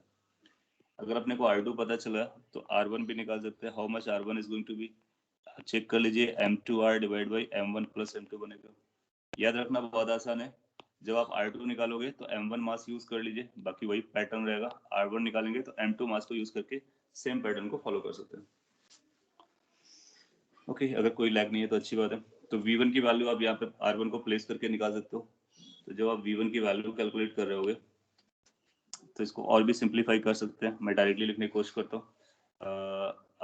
अगर अपने को R2 पता चला तो R1 भी निकाल सकते हैं। How much R1 is going to be, check कर लीजिए, M2R divide by M1 plus M2 बनेगा। याद रखना बहुत आसान है, जब आप R2 निकालोगे तो M1 मास यूज कर लीजिए, बाकी वही पैटर्न रहेगा। R1 निकालेंगे तो M2 मास को यूज करके सेम पैटर्न को फॉलो कर सकते हैं। ओके अगर कोई लैग नहीं है तो अच्छी बात है। तो V1 की वैल्यू आप यहाँ पे R1 को प्लेस करके निकाल सकते हो। तो जब आप V1 की वैल्यू कैलकुलेट कर रहे होगे तो इसको और भी सिंप्लीफाई कर सकते हैं। मैं डायरेक्टली लिखने की कोशिश करता हूँ।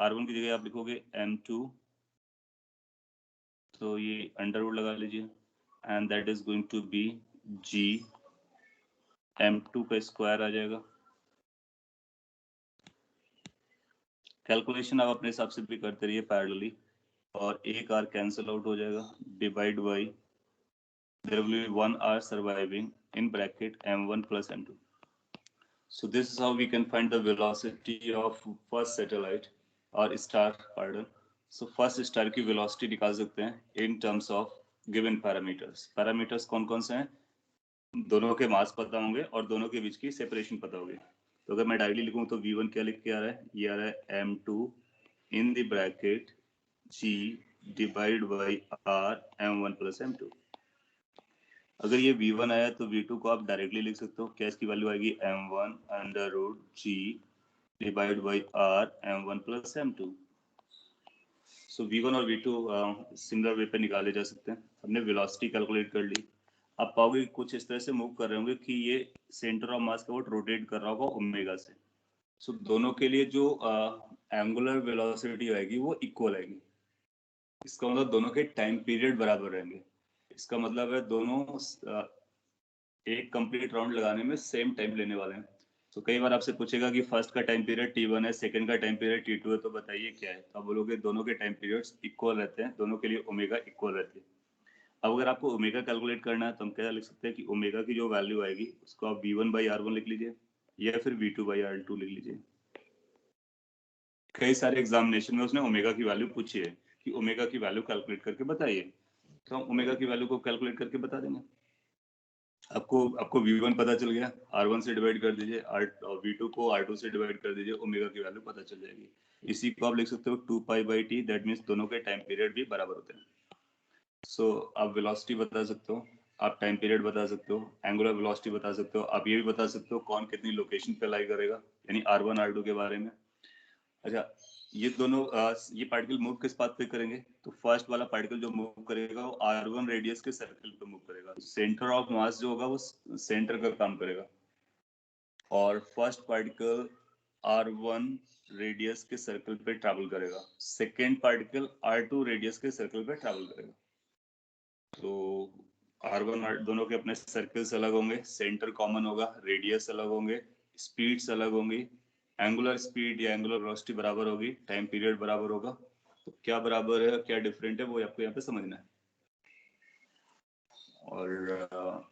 R1 की जगह आप लिखोगे M2, तो ये अंडर रूट लगा लीजिए and that is going to be G M2 का स्क्वायर आ जाएगा। कैलकुलेशन आप अपने हिसाब से भी करते रहिए पैरेलली, और एक आर कैंसिल आउट हो जाएगा, divide by there will be one R surviving in bracket M1 plus M2. So this is how we can find the velocity of first satellite or star, pardon. So first star की velocity निकाल सकते हैं in terms of given parameters. Parameters कौन कौन से हैं? दोनों के मास पता होंगे और दोनों के बीच की सेपरेशन पता होगी। तो अगर मैं डायरेक्टली लिखूं तो V1 क्या लिख के आ रहा है? ये आ रहा है M2 in the bracket G divide by R M1 plus M2। अगर ये V1 आया तो V2 को आप डायरेक्टली लिख सकते हो। क्या इसकी वैल्यू आएगी? M1 under root G divide by R M1 plus M2। So V1 और V2 सिमिलर वे पे निकाले जा सकते हैं। हमने वेलोसिटी कैलकुलेट कर ली। आप पाओगे कि कुछ इस तरह से मूव कर रहे होंगे कि ये सेंटर ऑफ मास का वो रोटेट कर रहा होगा ओमेगा से। सो दोनों के लिए जो एंगुलर वेलोसिटी आएगी वो इक्वल आएगी। इसका मतलब दोनों के टाइम पीरियड बराबर रहेंगे। इसका मतलब है दोनों एक कंप्लीट राउंड लगाने में सेम टाइम लेने वाले हैं। तो कई बार आपसे पूछेगा कि फर्स्ट का टाइम पीरियड T1 है, सेकंड का टाइम पीरियड T2 है, तो बताइए क्या है? तो आप बोलोगे दोनों के टाइम पीरियड्स इक्वल रहते हैं, दोनों के लिए ओमेगा इक्वल रहती है। अब अगर आपको ओमेगा कैलकुलेट करना है तो हम क्या लिख सकते हैं कि ओमेगा की जो वैल्यू आएगी उसको आप V1 बाई R1 लिख लीजिए या फिर V2 बाई R2 लिख लीजिए। कई सारे एग्जामिनेशन में उसने ओमेगा की वैल्यू पूछी है कि ओमेगा की वैल्यू कैलकुलेट करके बताइए, तो हम ओमेगा की वैल्यू को कैलकुलेट करके बता देंगे। आपको आपको V1 पता चल गया, R1 से डिवाइड कर दीजिए, V2 को R2 से डिवाइड कर दीजिए, ओमेगा की वैल्यू पता चल जाएगी। इसी को आप लिख सकते हो 2 pi by T, that means दोनों के टाइम पीरियड भी बराबर होते हैं। सो आप वेलोसिटी बता सकते हो, आप टाइम पीरियड बता सकते हो, एंगुलर वेलोसिटी बता सकते हो, आप ये भी बता सकते हो कौन कितनी लोकेशन पे लाई करेगा, यानी R1 R2 के बारे में। अच्छा, ये दोनों ये पार्टिकल मूव किस पाथ पे करेंगे? तो फर्स्ट वाला पार्टिकल जो मूव करेगा वो R1 रेडियस के सर्कल पे मूव करेगा। सेंटर ऑफ मास जो होगा वो सेंटर का काम करेगा, और फर्स्ट पार्टिकल R1 रेडियस के सर्कल पे ट्रैवल करेगा, सेकेंड पार्टिकल R2 रेडियस के सर्कल पे ट्रैवल करेगा। तो R1 R दोनों के अपने सर्कल्स अलग होंगे, सेंटर कॉमन होगा, रेडियस अलग होंगे, स्पीड्स अलग होंगी, एंगुलर स्पीड या एंगुलर वेलोसिटी बराबर होगी, टाइम पीरियड बराबर होगा। तो क्या बराबर है क्या डिफरेंट है वो आपको यहाँ पे समझना है। और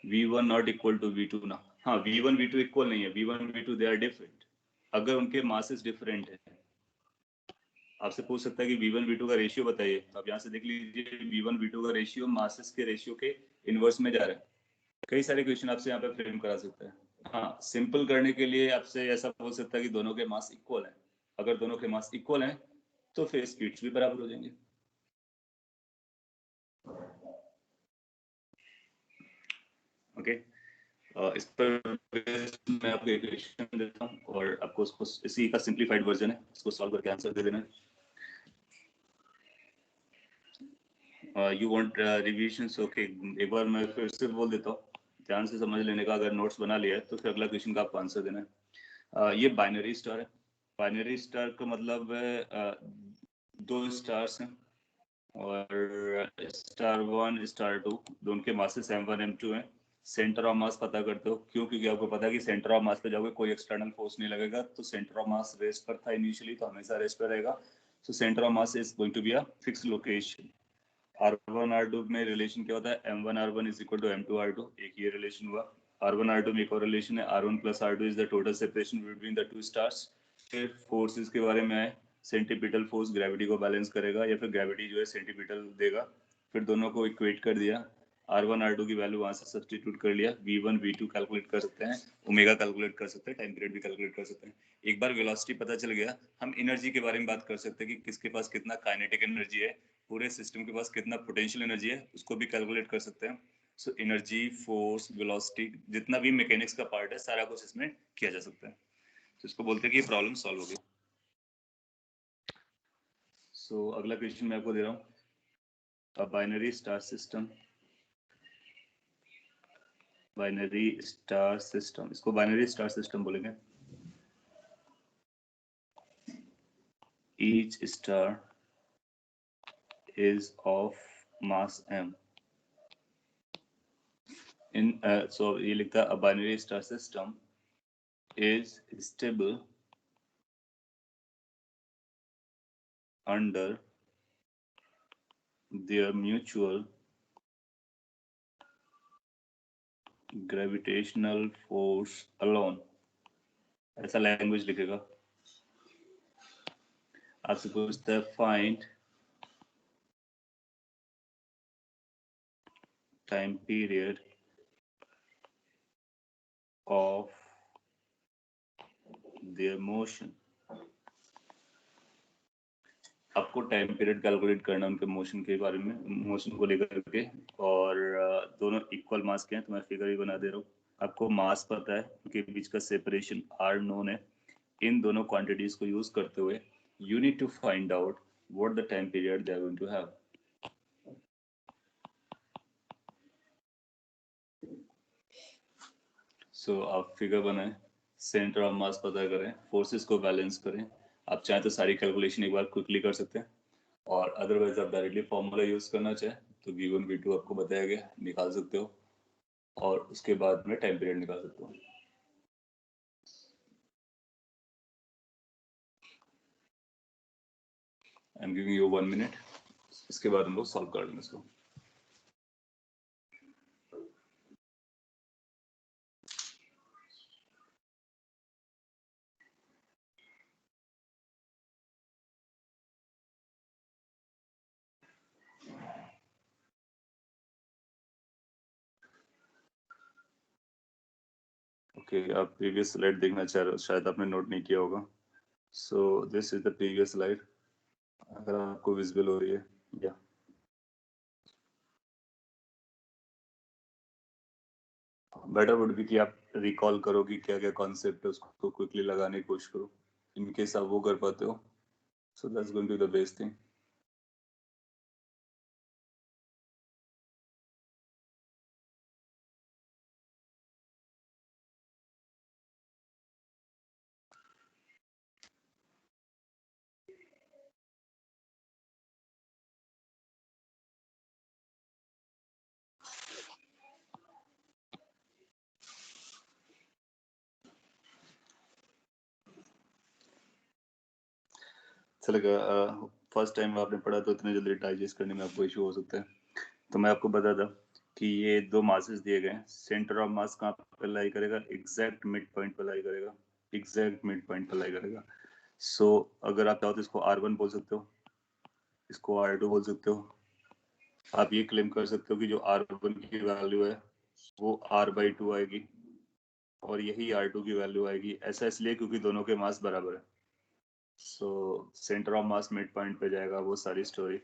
V1 not equal to V2 ना, हाँ V1 V2 इक्वल नहीं है, V1 V2 they are different. अगर उनके मासेस डिफरेंट है, आपसे पूछ सकता है कि V1 V2 का रेशियो बताइए, तो आप यहाँ से देख लीजिए V1 V2 का रेशियो मासेस के रेशियो के इनवर्स में जा रहा है। कई सारे क्वेश्चन आपसे यहाँ पे फ्रेम करा सकता है। हाँ, सिंपल करने के लिए आपसे ऐसा बोल सकता है कि दोनों के मास इक्वल हैं। अगर दोनों के मास इक्वल हैं तो फिर स्पीड्स भी बराबर हो जाएंगे। ओके, इस पर मैं आपको एक क्वेश्चन देता हूँ और आपको उसको इसी का सिंप्लीफाइड वर्जन है, इसको सॉल्व करके आंसर दे देना है। You want revisions? ओके, एक बार मैं फिर से बोल देता हूँ, ध्यान से समझ लेने का। अगर नोट्स बना लिया है तो फिर अगला क्वेश्चन का आपको आंसर देना है। ये बाइनरी स्टार है। बाइनरी स्टार का मतलब है दो स्टार्स हैं, और स्टार वन स्टार टू दोनों के मासेस M1 M2 हैं। सेंटर ऑफ मास पता करते हो क्यों? क्योंकि आपको पता है कि सेंटर ऑफ मास पे जाओगे कोई एक्सटर्नल फोर्स नहीं लगेगा, तो सेंटर ऑफ मास रेस्ट पर था इनिशियली, तो हमेशा रेस्ट पर रहेगा। So centre of mass is going to be a fix location. R1 R2 में रिलेशन क्या होता है? M1 R1 is equal to M2 R2, एक ये रिलेशन हुआ। R1 R2 में एक और रिलेशन है, R1 plus R2 is the total separation between the two stars. फिर फोर्सेस के बारे में आए, सेंटीपिटल फोर्स ग्रेविटी को बैलेंस करेगा या फिर ग्रेविटी जो है सेंटीपिटल देगा। फिर दोनों को इक्वेट कर दिया, R1 R2 की वैल्यू वहां से सब्स्टिट्यूट कर लिया, V1 V2 कैलकुलेट कर सकते हैं, ओमेगा कैलकुलेट कर सकते हैं, टाइम पीरियड भी कैलकुलेट कर सकते हैं। एक बार वेलोसिटी पता चल गया, हम एनर्जी के बारे में बात कर सकते हैं कि किसके पास कितना काइनेटिक एनर्जी है, पूरे सिस्टम के पास कितना पोटेंशियल एनर्जी है, उसको भी कैलकुलेट कर सकते हैं। सो एनर्जी, फोर्स, वेलोसिटी, जितना भी मैकेनिक्स का पार्ट है सारा कुछ इसमें किया जा सकता है। तो इसको बोलते हैं कि ये प्रॉब्लम सॉल्व हो गई। सो अगला क्वेश्चन मैं आपको दे रहा हूँ, a binary star system. Binary star system, इसको बाइनरी स्टार सिस्टम बोलेंगे। Each star is of mass m in so ये लिखता है a binary star system is stable under their mutual gravitational force alone। ऐसा लैंग्वेज लिखेगा। आपसे पूछता है find time period of their motion। आपको टाइम पीरियड कैलकुलेट करना उनके मोशन के बारे में, मोशन को लेकर के। और दोनों इक्वल मास के हैं, तो मैं फिगर ही बना दे रहा हूँ। आपको मास पता है, उनके बीच का सेपरेशन R नोन है। इन दोनों क्वांटिटीज को यूज करते हुए you need to find out what the time period they are going to have. So आप फिगर बनाएं, सेंटर ऑफ मास पता करें, फोर्सेस को बैलेंस करें। आप चाहें तो सारी कैलकुलेशन एक बार क्विकली कर सकते हैं, और अदरवाइज आप डायरेक्टली फॉर्मूला यूज करना चाहें तो V1 V2 आपको बताया गया, निकाल सकते हो, और उसके बाद में टाइम पीरियड निकाल सकते हो। I am giving you 1 minute, इसके बाद हम लोग सॉल्व कर लेंगे इसको। ओके, आप प्रीवियस स्लाइड देखना चाह रहे हो, शायद आपने नोट नहीं किया होगा। सो this is the previous slide, अगर आपको विजिबल हो रही है या बेटर वुड बी कि आप रिकॉल करो कि क्या क्या कॉन्सेप्ट है, उसको क्विकली लगाने की कोशिश करो। इन केस आप वो कर पाते हो, so that's going to be the best thing. चलेगा, फर्स्ट टाइम आपने पढ़ा तो इतने जल्दी डाइजेस्ट करने में आपको इशू हो सकता है, तो मैं आपको बता दूं कि ये दो मासेस दिए गए हैं। सेंटर ऑफ मास कहाँ पे लाई करेगा? एग्जैक्ट मिड पॉइंट पे लाई करेगा, एग्जैक्ट मिड पॉइंट पे लाई करेगा। सो अगर आप चाहो तो इसको R1 बोल सकते हो, इसको R2 बोल सकते हो। आप ये क्लेम कर सकते हो कि जो R1 की वैल्यू है वो R/2 आएगी, और यही R2 की वैल्यू आएगी। ऐसा इसलिए क्योंकि दोनों के मास बराबर है। सो centre of mass mid point पे जाएगा, वो सारी स्टोरी।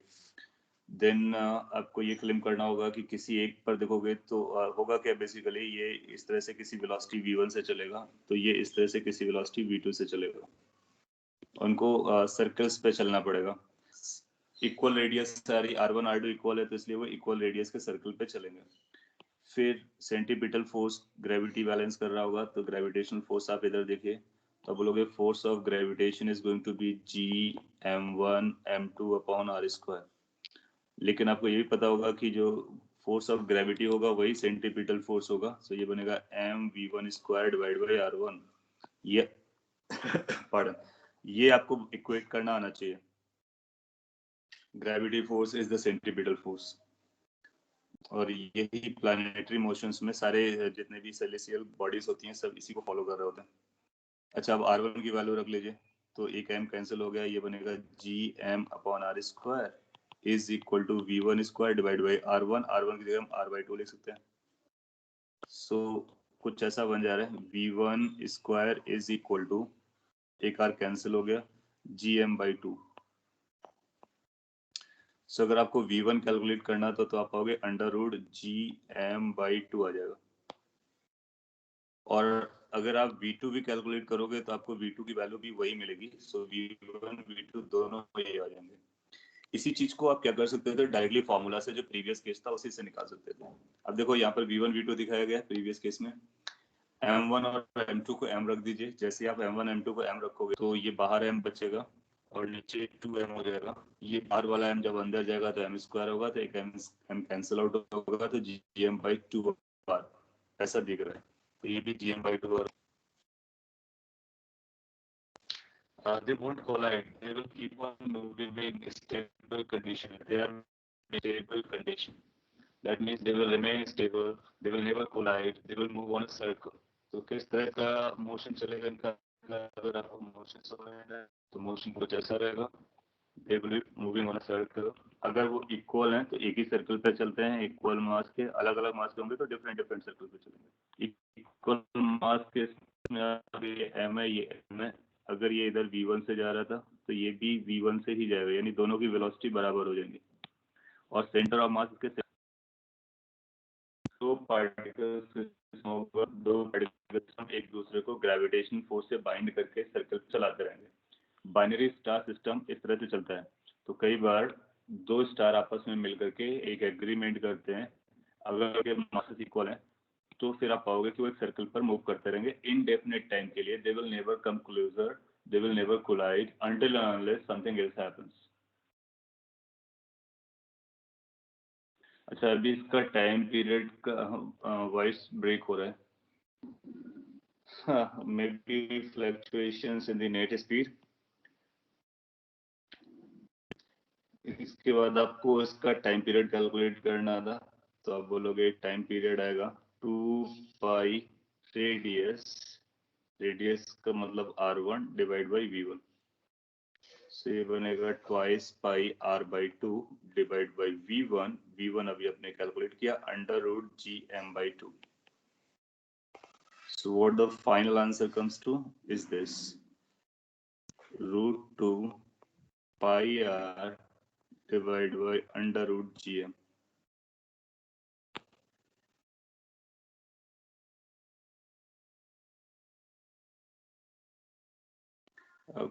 देन आपको ये क्लेम करना होगा कि किसी एक पर देखोगे तो होगा क्या, बेसिकली ये इस तरह से किसी वेलोसिटी V1 से चलेगा, तो ये इस तरह से किसी वेलोसिटी V2 से चलेगा। उनको सर्कल्स पे चलना पड़ेगा। इक्वल रेडियस सारी R1 R2 इक्वल है तो इसलिए वो इक्वल रेडियस के सर्कल पे चलेंगे। फिर सेंटीपिटल फोर्स ग्रेविटी बैलेंस कर रहा होगा तो ग्रेविटेशनल फोर्स आप इधर देखिए तो बोलोगे force of gravitation is going to be G(m1 m2 upon r square. लेकिन आपको ये भी पता होगा कि जो फोर्स ऑफ ग्रेविटी होगा वही सेंटीपिटल फोर्स होगा, सो ये बनेगा mv1 square divide by r1। ये पढ़ ये आपको इक्वेट करना आना चाहिए। Gravity force is the centripetal force और यही प्लानिटरी मोशंस में सारे जितने भी सेलेसियल बॉडीज होती हैं सब इसी को फॉलो कर रहे होते हैं। अच्छा, अब R1 की वैल्यू रख लीजिए तो एक m कैंसिल हो गया, ये बनेगा Gm upon r square is equal to V1 square divide by R1। R1 की जगह हम r/2 लिख सकते हैं। सो कुछ ऐसा बन जा रहा है V1 square is equal to एक r कैंसिल हो गया Gm/2। सो अगर आपको V1 कैलकुलेट करना था तो आप पाओगे √Gm/2 आ जाएगा। और अगर आप V2 भी कैलकुलेट करोगे तो आपको V2 की वैल्यू भी वही मिलेगी। सो V1 V2 दोनों वही आ जाएंगे। इसी चीज को आप क्या कर सकते थे, डायरेक्टली फॉर्मूला से जो प्रीवियस केस था उसी से निकाल सकते थे। अब देखो यहाँ पर V1 V2 दिखाया गया प्रीवियस केस में। M1 और M2 को M रख दीजिए। जैसे आप M1 M2 को M रखोगे तो ये बाहर M बचेगा और नीचे 2M हो जाएगा। ये बाहर वाला M जब अंदर जाएगा तो M स्क्वायर होगा, तो एक M कैंसिल आउट होगा तो Gm/2 ऐसा दिख रहा है। तो ये भी Gm/2 they won't collide. They will keep on moving in stable condition. They are in stable condition. That means they will remain stable. They will never collide. They will move on a circle. तो किस तरह का मोशन चलेगा इनका, अगर आपको मोशन समझना है तो मोशन कुछ ऐसा रहेगा। They will be moving on a circle. अगर वो इक्वल हैं तो एक ही सर्कल पे चलते हैं। इक्वल मास के अलग अलग मास के होंगे तो डिफरेंट डिफरेंट सर्कल पे चलेंगे। इक्वल मास के ये m है, ये m है। अगर ये इधर v1 से जा रहा था तो ये भी v1 से ही जाएगा, यानी दोनों की वेलोसिटी बराबर हो जाएंगी। और सेंटर ऑफ मास के दो पार्टिकल्स एक दूसरे को ग्रेविटेशन फोर्स से बाइंड करके सर्कल चलाते रहेंगे। बाइनरी स्टार सिस्टम इस तरह से चलता है। तो कई बार दो स्टार आपस में मिलकर के एक एग्रीमेंट करते हैं, अगर मासेस इक्वल हैं तो फिर आप पाओगे कि वो एक सर्कल पर मूव करते रहेंगे इनडेफिनेट टाइम के लिए। They will never come closer, they will never collide until unless something else happens. अच्छा, अभी इसका टाइम पीरियड का वॉइस ब्रेक हो रहा है। maybe fluctuations in the net speed। इसके बाद आपको इसका टाइम पीरियड कैलकुलेट करना था तो आप बोलोगे टाइम पीरियड आएगा 2 पाई रेडियस, रेडियस का मतलब R1 डिवाइड बाई V1। सो ये बनेगा twice pi r/2 divide by V1। V1 अभी आपने कैलकुलेट किया √Gm/2। So what the final answer comes to is this √2 pi r divided by √Gm।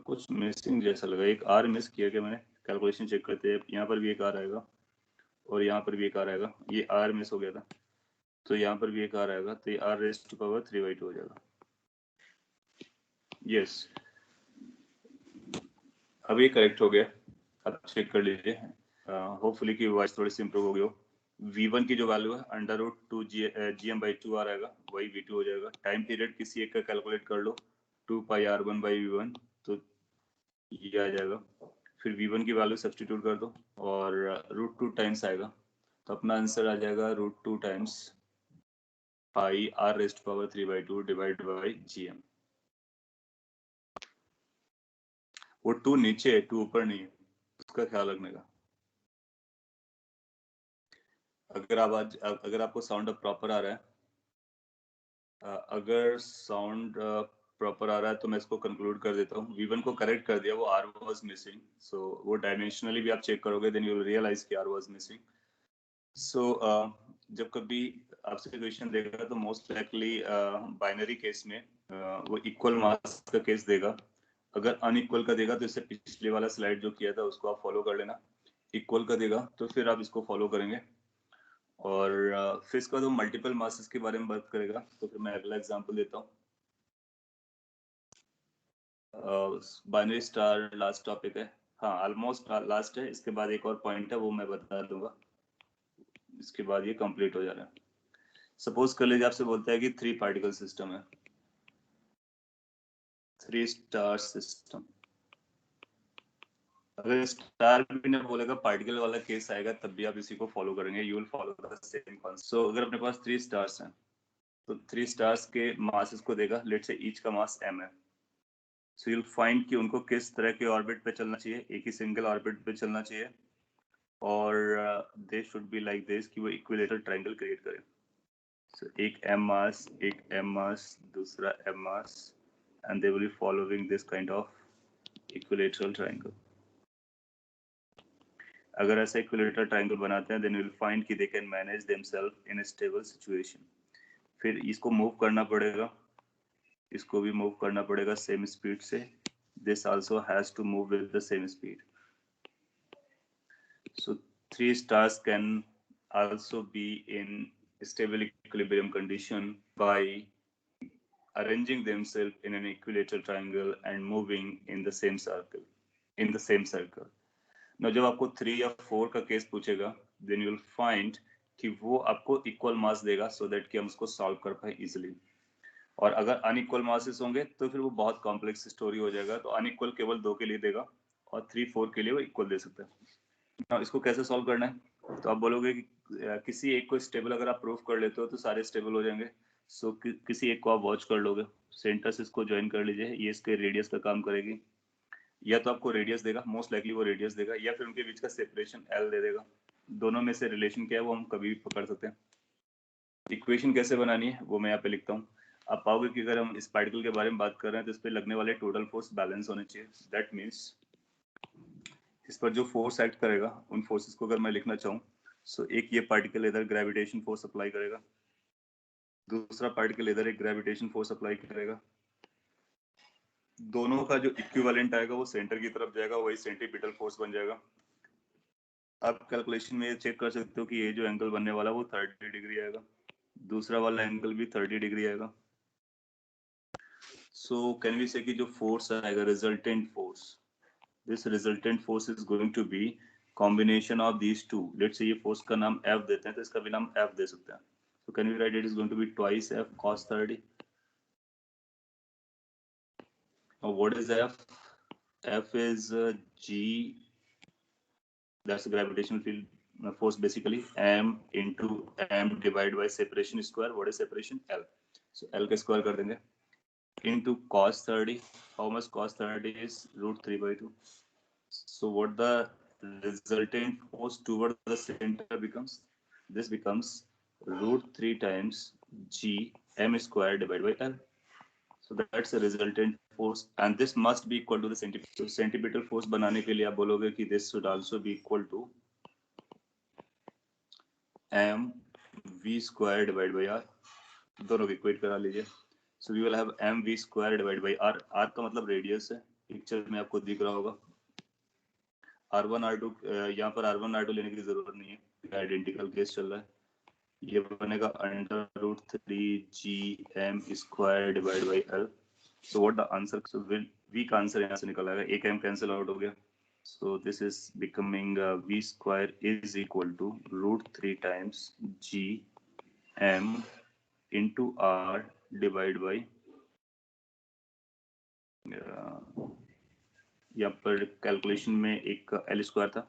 कुछ मिसिंग जैसा लगा, एक आर मिस किया क्या मैंने। कैलकुलेशन चेक करते हैं, यहाँ पर भी एक आर आएगा और यहाँ पर भी एक आर आएगा। ये आर मिस हो गया था तो यहाँ पर भी एक आर आएगा, तो ये r रेज़ टू पावर 3/2 हो जाएगा। यस, अब ये करेक्ट हो गया। अब चेक कर लीजिए, होपफुली की वॉइस थोड़ी सी इंप्रूव हो गई हो। V1 की जो वैल्यू है √2 Gm/2 आ रहेगा, वही V2 हो जाएगा। टाइम पीरियड किसी एक का कैलकुलेट कर लो 2 पाई r1/V1 तो ये आ जाएगा। फिर V1 की वैल्यू सब्स्टिट्यूट कर दो और √2 टाइम्स आएगा तो अपना आंसर आ जाएगा √2 times pi r raise to power 3/2 divide by Gm। वो 2 नीचे है, 2 ऊपर नहीं है, उसका ख्याल रखने का। अगर आपको साउंड प्रॉपर आ रहा है, अगर साउंड प्रॉपर आ रहा है तो मैं इसको कंक्लूड कर देता हूँ। V1 को करेक्ट कर दिया, वो R वाज मिसिंग। सो वो डायमेंशनली भी आप चेक करोगे देन यू विल रियलाइज कि R वाज मिसिंग। सो जब कभी आपसे क्वेश्चन देगा तो मोस्ट लाइकली बाइनरी केस में वो इक्वल मास का केस देगा। अगर अनइक्वल का देगा तो इससे पिछले वाला स्लाइड जो किया था उसको आप फॉलो कर लेना। इक्वल का देगा तो फिर आप इसको फॉलो करेंगे। और फिर इसका तो मल्टीपल मासेस के बारे में बात करेगा, तो फिर मैं अगला एग्जांपल देता हूँ। बाइनरी स्टार लास्ट टॉपिक है, हाँ ऑलमोस्ट लास्ट है, इसके बाद एक और पॉइंट है वो मैं बता दूंगा, इसके बाद ये कंप्लीट हो जा रहा है। सपोज कर लीजिए आपसे बोलता है कि 3 पार्टिकल सिस्टम है, 3 स्टार सिस्टम। अगर स्टार भी नहीं बोलेगा, पार्टिकल वाला केस आएगा, तब भी आप इसी को फॉलो करेंगे, you will follow the same concept. So अगर अपने पास 3 स्टार्स हैं तो 3 स्टार्स के मासेस को देगा, लेट से ईच का मास m है। सो यूल फाइंड कि उनको किस तरह के ऑर्बिट पे चलना चाहिए, एक ही सिंगल ऑर्बिट पे चलना चाहिए, और they should be like this कि वो इक्विलेटरल ट्रायंगल क्रिएट करें। सो एक m मास, एक m मास, दूसरा m mass, and they will be following this kind of equilateral triangle. अगर ऐसा इक्विलेटरल ट्रायंगल बनाते हैं, देन विल फाइंड कि they can manage themselves in a stable situation. फिर इसको मूव करना पड़ेगा, इसको भी मूव करना पड़ेगा सेम स्पीड से। This also has to move with the same speed. So 3 stars can also be in stable equilibrium condition by arranging themselves in an equilateral triangle and moving in the same circle, in the same circle. Now जब आपको 3 या 4 का केस पूछेगा, then you will find कि वो आपको इक्वल मास देगा, so that कि हम उसको सॉल्व कर पाए इजिली। और अगर अनइक्वल मासेस होंगे तो फिर वो बहुत कॉम्प्लेक्स स्टोरी हो जाएगा। तो अनइक्वल केवल 2 के लिए देगा और 3 4 के लिए वो इक्वल दे सकता है। Now, इसको कैसे सॉल्व करना है, तो आप बोलोगे कि किसी एक को स्टेबल अगर आप प्रूफ कर लेते हो तो सारे स्टेबल हो जाएंगे। सो किसी एक को आप वॉच कर लोगे, सेंटर से इसको ज्वाइन कर लीजिए, ये इसके रेडियस का काम करेगी। या तो आपको रेडियस देगा, मोस्ट लाइकली वो रेडियस देगा, या फिर उनके बीच का सेपरेशन एल दे देगा। दोनों में से रिलेशन क्या है वो हम कभी भी पकड़ सकते हैं। इक्वेशन कैसे बनानी है वो मैं यहाँ पे लिखता हूँ। आप पाओगे कि अगर हम इस पार्टिकल के बारे में बात कर रहे हैं तो इस पर लगने वाले टोटल फोर्स बैलेंस होने चाहिए। दैट मीन्स इस पर जो फोर्स एक्ट करेगा उन फोर्सेस को अगर मैं लिखना चाहूँ, सो एक ये पार्टिकल इधर ग्रेविटेशन फोर्स अप्लाई करेगा, दूसरा पार्टिकल इधर एक ग्रेविटेशन फोर्स अप्लाई करेगा। दोनों का जो इक्विवेलेंट आएगा वो सेंटर की तरफ जाएगा, वही सेंट्रीपिटल फोर्स बन जाएगा। आप कैलकुलेशन में चेक कर सकते हो कि ये जो एंगल बनने वाला वो 30 डिग्री आएगा, दूसरा वाला एंगल भी 30 डिग्री आएगा। सो कैन वी से कि जो फोर्स आएगा resultant force, this resultant force is going to be combination of these two. Let's say ये फोर्स का नाम F देते हैं तो इसका भी नाम F दे सकते हैं। So can we write it is going to be twice F cos 30। Now what is F? F is G, that's the gravitational field force basically, m into m divided by separation square. What is separation? L. So L का square कर देंगे into cos 30. How much cos 30 is root 3 by 2. So what the resultant force toward the center becomes? This becomes root 3 times G m square divided by L. So that's the resultant force and this must be equal to the centripetal. So centripetal force बनाने के लिए आप बोलोगे कि this should also be equal to m v square divided by r. दोनों को इक्वेट करा लीजिए। So we will have m v square divided by r। r का मतलब रेडियस है, पिक्चर में आपको दिख रहा होगा। r1 r2 यहाँ पर r1 r2 लेने की जरूरत नहीं है, आइडेंटिकल केस चल रहा है। ये बनेगा under root 3 gm square divide by l। So what the answer, so v का आंसर यहाँ से निकल आएगा, एक m कैंसिल आउट हो गया। So this is becoming v square is equal to root 3 times g m into r divided by यहाँ पर कैलकुलेशन में एक एल स्क्वायर था,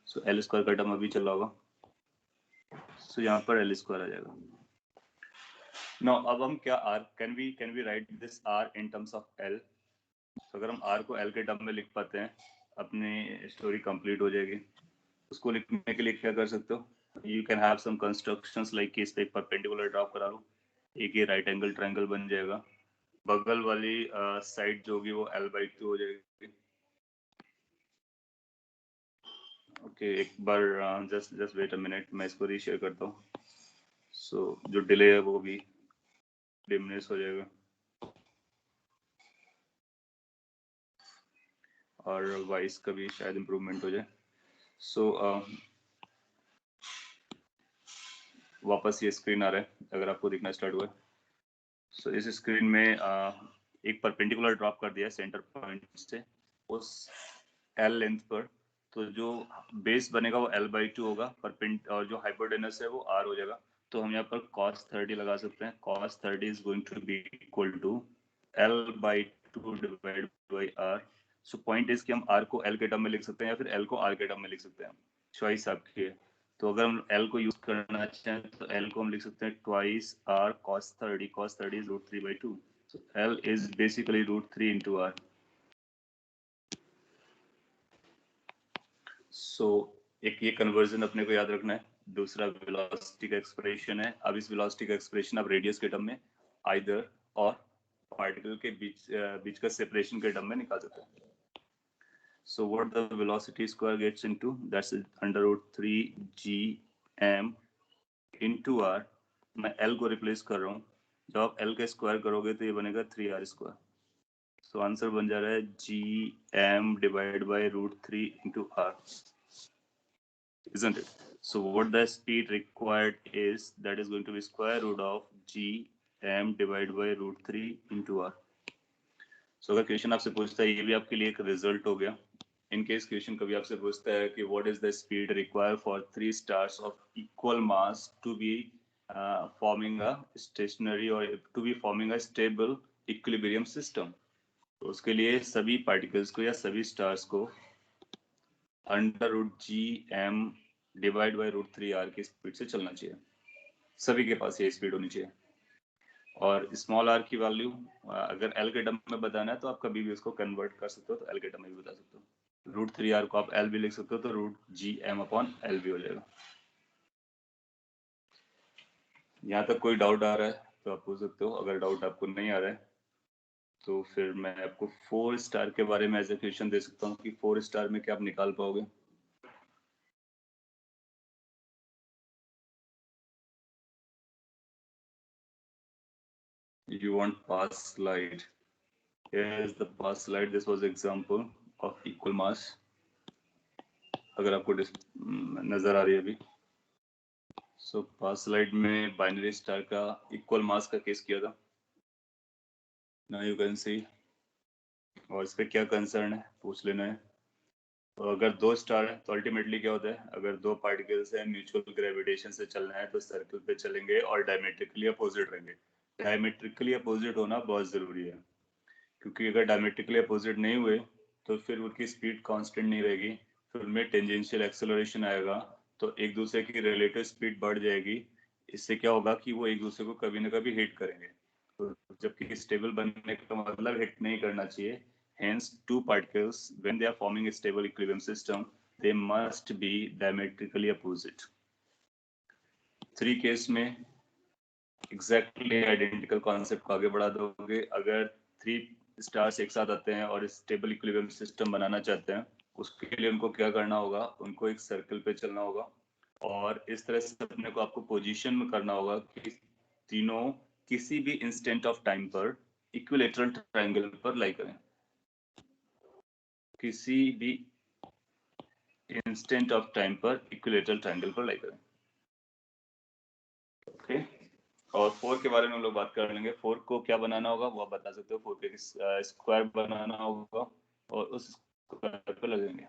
सो एल स्क्वायर का टर्म अभी चल रहा होगा, सो यहाँ पर एल स्क्वायर आ जाएगा। नो अब हम क्या R can we write this R in terms of L. तो अगर हम आर को एल के टर्म में लिख पाते हैं अपनी स्टोरी कंप्लीट हो जाएगी। उसको लिखने के लिए क्या कर सकते हो, you can have some constructions like कि इस पे एक परपेंडिकुलर ड्रॉ करा लो, एक ये राइट एंगल ट्रायंगल बन जाएगा, बगल वाली साइड जो होगी वो l/2 हो जाएगी। ओके एक बार जस्ट वेट अ मिनट, मैं इसको रीशेयर करता हूँ। सो जो डिले है वो भी डिमिनिश हो जाएगा और वॉइस का भी शायद इम्प्रूवमेंट हो जाए। सो वापस ये स्क्रीन आ रहा है अगर आपको दिखना स्टार्ट हुआ है। सो इस स्क्रीन में एक परपेंडिकुलर ड्रॉप कर दिया सेंटर पॉइंट से उस एल लेंथ पर, तो जो बेस बनेगा वो L/2 होगा और जो हाइपोटेनस है वो R हो जाएगा। तो हम यहाँ पर cos 30 लगा सकते हैं। cos 30 is going to be equal to L/2 divide by R। So point is कि हम R को L के टर्म में लिख सकते हैं या फिर L को R के टर्म में लिख सकते हैं, चॉइस आपकी है। तो अगर हम L को यूज करना चाहें तो L को हम लिख सकते हैं twice R cos 30। cos 30 is √3/2। so L is basically √3 into R। सो एक ये कन्वर्जन अपने को याद रखना है। दूसरा वेलोसिटी का एक्सप्रेशन है। अब इस वेलोसिटी का एक्सप्रेशन आप रेडियस के टर्म में आइदर और पार्टिकल के बीच का सेपरेशन के टर्म में निकाल सकते हैं। So what the velocity square gets into, that's √3 gm into r। मैं l को रिप्लेस कर रहा हूँ। जब आप l का स्क्वायर करोगे तो ये बनेगा 3r स्क्वायर। सो आंसर बन जा रहा है gm divide by √3 into r, isn't it? So what the speed required is that is going to be square root of gm divided by √3 into r। So अगर क्वेश्चन आपसे पूछता है, ये भी आपके लिए एक रिजल्ट हो गया। इन केस क्वेश्चन कभी आपसे पूछता है कि what is the speed required for 3 stars of equal mass to be forming a stationary और to be forming a stable equilibrium system, तो उसके लिए सभी पार्टिकल्स को या सभी स्टार्स को √gm डिवाइड बाय √3r की स्पीड से चलना चाहिए। सभी के पास ये स्पीड होनी चाहिए। और स्मॉल r की वैल्यू अगर l के टर्म में बताना है तो आप कभी भी उसको कन्वर्ट कर सकते हो, तो l के टर्म में भी बता सकते हो। √3r को आप l भी लिख सकते हो, तो √gm/l भी हो जाएगा। यहाँ तक कोई डाउट आ रहा है तो आप पूछ सकते हो। अगर डाउट आपको नहीं आ रहा है तो फिर मैं आपको 4 स्टार के बारे में एज ए क्वेश्चन दे सकता हूँ कि 4 स्टार में क्या आप निकाल पाओगे। You want pass slide? Here is the pass slide. This was example of equal mass. अगर आपको नजर आ रही है अभी। सो पास स्लाइड में बाइनरी स्टार का इक्वल मास का केस किया था। Now you can see. और इस पे क्या कंसर्न है पूछ लेना है। तो अगर दो स्टार है तो अल्टीमेटली क्या होता है, अगर दो पार्टिकल्स है म्यूचुअल ग्रेविटेशन से चलना है तो सर्कल पे चलेंगे और डायमेट्रिकली अपोजिट रहेंगे। डायमेट्रिकली अपोजिट होना बहुत जरूरी है, क्योंकि अगर डायमेट्रिकली अपोजिट नहीं हुए तो फिर उनकी स्पीड कांस्टेंट नहीं रहेगी, फिर उनमें टेंजेंशियल एक्सेलरेशन आएगा, तो एक दूसरे की रिलेटिव स्पीड बढ़ जाएगी। इससे क्या होगा कि वो एक दूसरे को कभी ना कभी हिट करेंगे, तो जबकि स्टेबल बनने का मतलब हिट नहीं करना चाहिए। Hence, two particles, when they are forming a stable equilibrium system, they must be diametrically opposite. 3 case में एग्जैक्टली आइडेंटिकल कॉन्सेप्ट को आगे बढ़ा दोगे। अगर 3 स्टार्स एक साथ आते हैं और स्टेबल इक्विलिब्रियम सिस्टम बनाना चाहते हैं, उसके लिए उनको क्या करना होगा, उनको एक सर्कल पे चलना होगा और इस तरह से अपने को आपको पोजीशन में करना होगा कि तीनों किसी भी इंस्टेंट ऑफ टाइम पर इक्विलेटरल ट्रायंगल पर लाई करें। किसी भी इंस्टेंट ऑफ टाइम पर इक्विलेटरल ट्रायंगल पर लाई करें। ओके और 4 के बारे में हम लोग बात कर लेंगे। 4 को क्या बनाना होगा वो आप बता सकते हो। 4 के स्क्वायर बनाना होगा और उस स्क्वायर पे लगेंगे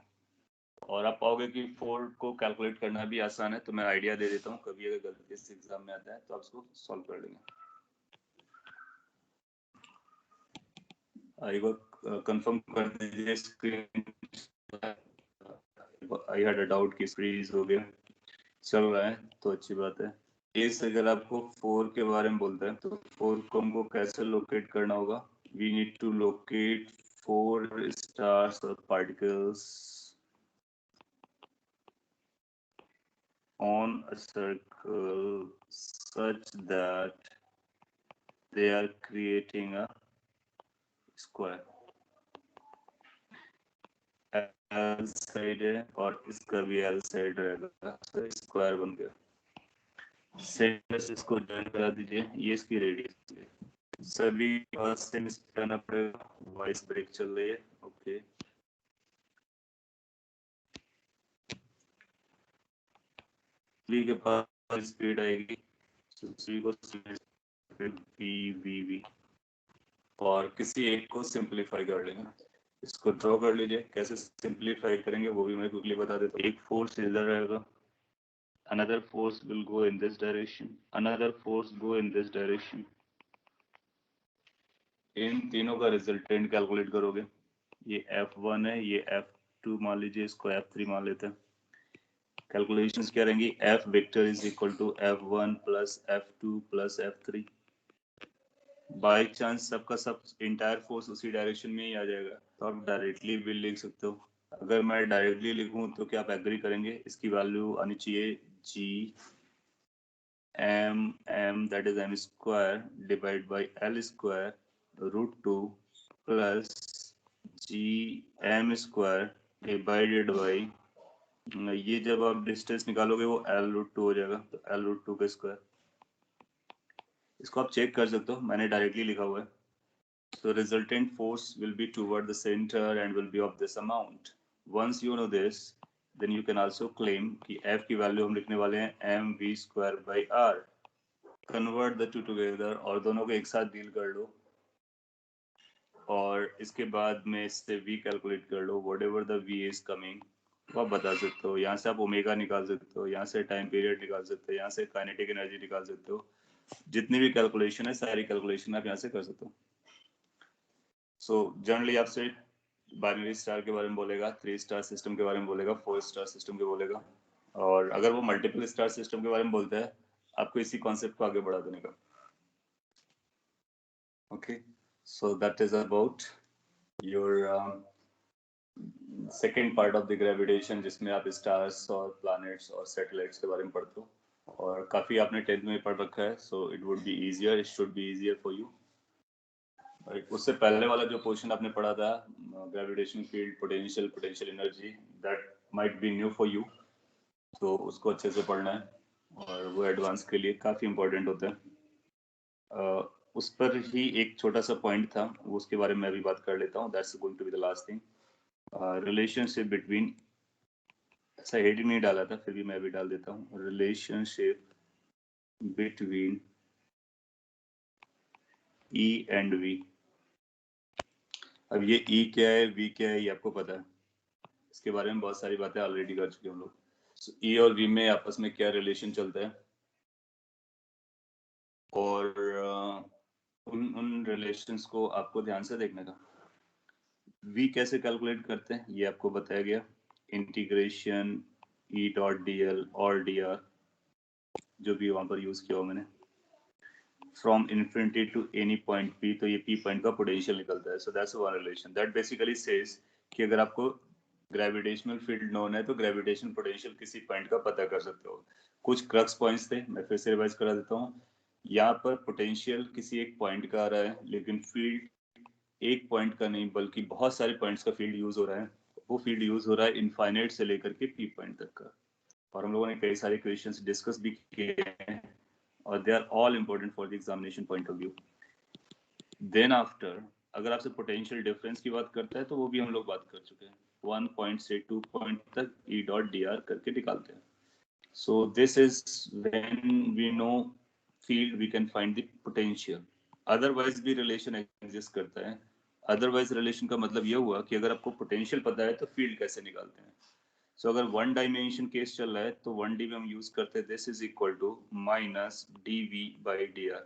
और आप पाओगे कि 4 को कैलकुलेट करना भी आसान है। तो मैं आइडिया दे देता हूँ, कभी अगर गलती से एग्जाम में आता है तो आप उसको सॉल्व कर लेंगे। एक बार कंफर्म कर दीजिए screen. I had a doubt कि फ्रीज हो गया। चल रहा है तो अच्छी बात है। इस अगर आपको 4 के बारे में बोलता है तो 4 को हमको कैसे लोकेट करना होगा। We need to locate 4 stars or particles on a circle such that they are creating a square। L side है और इसका भी L साइड रहेगा, तो स्क्वायर बन गया। सेंटर से इसको ज्वाइन करा दीजिए, ये इसकी रेडियस है। सभी पास से मिलाना पड़ेगा। वॉइस ब्रेक चल रही है। ओके v के पास स्पीड आएगी, v को v और किसी एक को सिंप्लीफाई कर लेंगे। इसको ड्रॉ कर लीजिए, कैसे सिंप्लीफाई करेंगे वो भी मैं क्विकली बता देता हूँ। एक फोर्स इधर रहेगा, another force will go in this direction, another force go in this direction। इन तीनों का रिजल्टेंट कैलकुलेट करोगे, ये F1 है, ये F2 मान लीजिए, इसको F3 मान लेते हैं। कैलकुलेशंस क्या रहेंगी, F vector is equal to F1 plus F2 plus F3। By chance सबका सब इंटायर फोर्स उसी डायरेक्शन में ही आ जाएगा तो आप डायरेक्टली भी लिख सकते हो। अगर मैं डायरेक्टली लिखूं तो क्या आप एग्री करेंगे, इसकी वैल्यू आनी चाहिए G m that is m square divided by L square root 2 plus G m square divided by, ये जब आप डिस्टेंस निकालोगे वो L रूट 2 हो जाएगा, तो L रूट 2 का स्क्वायर। इसको आप चेक कर सकते हो, मैंने डायरेक्टली लिखा हुआ है। So resultant force will be toward the center and will be of this amount. Once you know this, then you can also claim कि F की वैल्यू हम लिखने वाले हैं mv square by r। Convert the two together और दोनों को एक साथ डील कर लो और इसके बाद में इससे v कैलकुलेट कर लो। whatever the v is coming वो आप बता सकते हो। यहाँ से आप ओमेगा निकाल सकते हो, यहाँ से टाइम पीरियड निकाल सकते हो, यहाँ से काइनेटिक एनर्जी निकाल सकते हो। जितनी भी कैलकुलेशन है सारी कैलकुलेशन आप यहाँ से कर सकते हो। सो जनरली आपसे बाइनरी स्टार के बारे में बोलेगा, 3 स्टार सिस्टम के बारे में बोलेगा, 4 स्टार सिस्टम के बोलेगा, और अगर वो मल्टीपल स्टार सिस्टम के बारे में बोलता है आपको इसी कॉन्सेप्ट को आगे बढ़ा देने का। Okay, so that is about your second part of the gravitation, जिसमें आप स्टार्स और प्लैनेट्स और सैटेलाइट्स के बारे में पढ़ते हो और काफ़ी आपने 10th में पढ़ रखा है। So it would be easier, it should be easier for you. उससे पहले वाला जो पोर्शन आपने पढ़ा था, gravitation field, potential, potential energy, that might be new for you, तो उसको अच्छे से पढ़ना है और वो एडवांस के लिए काफ़ी इंपॉर्टेंट होता है। उस पर ही एक छोटा सा पॉइंट था, वो उसके बारे में मैं भी बात कर लेता हूँ। That's going to be the last thing, relationship between, ऐसा हेडिंग नहीं डाला था फिर भी मैं भी डाल देता हूँ, relationship between E and V। अब ये E क्या है, V क्या है, ये आपको पता है, इसके बारे में बहुत सारी बातें ऑलरेडी कर चुके हैं हम लोग। so, E और V में आपस में क्या रिलेशन चलता है और उन रिलेशंस को आपको ध्यान से देखने का। V कैसे कैलकुलेट करते हैं ये आपको बताया गया, इंटीग्रेशन E डॉट DL और DR, जो भी वहां पर यूज किया हो मैंने, from infinity to any point P, तो ये P पॉइंट का पोटेंशियल निकलता है। So that's one relation that basically says कि अगर आपको ग्रेविटेशनल फील्ड नोन है तो ग्रेविटेशन पोटेंशियल किसी पॉइंट का पता कर सकते हो। कुछ क्रक्स पॉइंट्स थे, मैं फिर से रिवाइज करा देता हूँ। यहाँ पर पोटेंशियल किसी एक पॉइंट का आ रहा है, लेकिन फील्ड एक पॉइंट का नहीं बल्कि बहुत सारे पॉइंट्स का फील्ड यूज हो रहा है। वो फील्ड यूज हो रहा है इनफाइनाइट से लेकर के P पॉइंट तक का, और हम लोगों ने कई सारे क्वेश्चंस डिस्कस भी किए हैं और they are all important for the examination point of view. Then after अगर आपसे पोटेंशियल डिफरेंस की बात करता है तो वो भी हम लोग बात कर चुके हैं, 1 पॉइंट से 2 पॉइंट तक E डॉट DR करके निकालते हैं। So this is when we know field we can find the potential. Otherwise भी रिलेशन एग्जिस्ट करता है। अदरवाइज रिलेशन का मतलब ये हुआ कि अगर आपको पोटेंशियल पता है तो फील्ड कैसे निकालते हैं। सो अगर वन डायमेंशन केस चल रहा है तो 1D में हम यूज करते हैं this is equal to minus DV by DR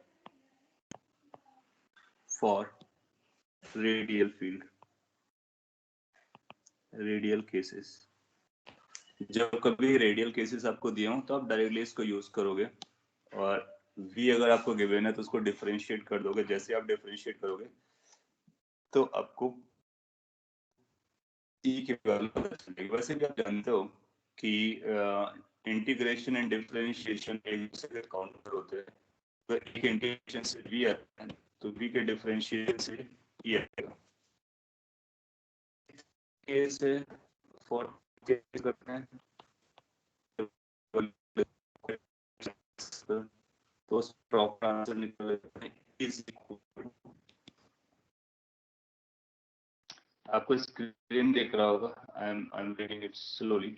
for radial field, radial cases. जब कभी रेडियल केसेस आपको दिए हो तो आप डायरेक्टली इसको यूज करोगे, और V अगर आपको गिवन है तो उसको डिफरेंशिएट कर दोगे। जैसे आप डिफरेंशिएट करोगे तो आपको E की वैल्यू पता चलेगी। वैसे भी आप जानते हो कि इंटीग्रेशन एंड डिफरेंशिएशन एक दूसरे के काउंटर होते हैं। अगर एक इंटीग्रेशन से V आता है तो V के डिफरेंशिएशन से E आएगा। केस है फॉर केस करते हैं तो प्रॉपर आंसर निकलेगा इज इक्वल। आपको स्क्रीन देख रहा होगा, I am reading it slowly.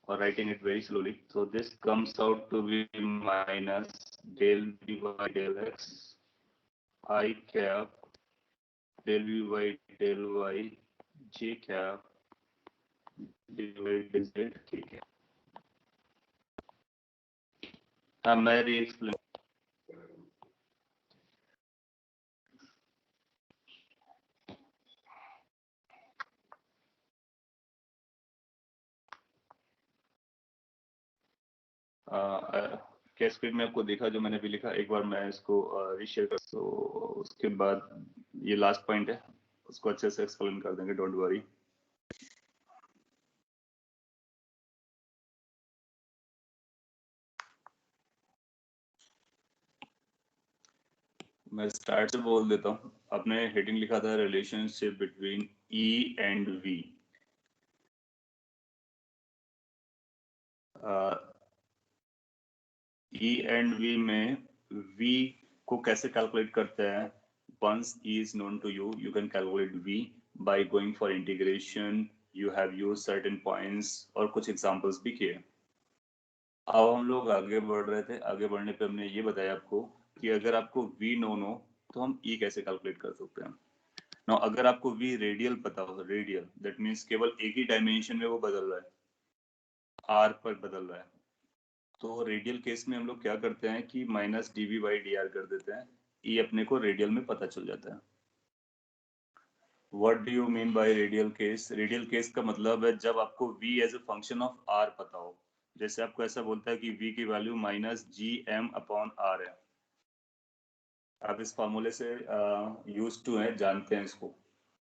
or writing it very slowly. So this comes out to be minus del v by del x I cap del v by del y j cap divided z k cap. हाँ मैं री एक्सप्लेन क्या स्क्रीन में आपको देखा जो मैंने भी लिखा, एक बार मैं इसको रीशेयर कर, तो उसके बाद ये लास्ट पॉइंट है, उसको अच्छे से एक्सप्लेन कर देंगे, डोंट वरी। मैं स्टार्ट से बोल देता हूँ। आपने हेडिंग लिखा था relationship between E and V. E and V में वी को कैसे कैलकुलेट करते हैं? once e is known to you, you can calculate v by going for integration. You have used certain points और कुछ examples भी किए। अब हम लोग आगे बढ़ रहे थे, आगे बढ़ने पे हमने ये बताया आपको कि अगर आपको v known हो तो हम e कैसे कैलकुलेट कर सकते हैं। now अगर आपको v रेडियल पता हो, रेडियल दैट मीन्स केवल एक ही डायमेंशन में वो बदल रहा है, r पर बदल रहा है, तो रेडियल केस में हम लोग क्या करते हैं कि minus dv by D are कर देते हैं, e अपने को रेडियल में पता चल जाता है। What do you mean by radial case? Radial case का मतलब है जब आपको v as a function of r पता हो। जैसे आपको ऐसा बोलता है कि v की value minus G M upon R है, आप इस फॉर्मूले से यूज टू है, जानते हैं इसको।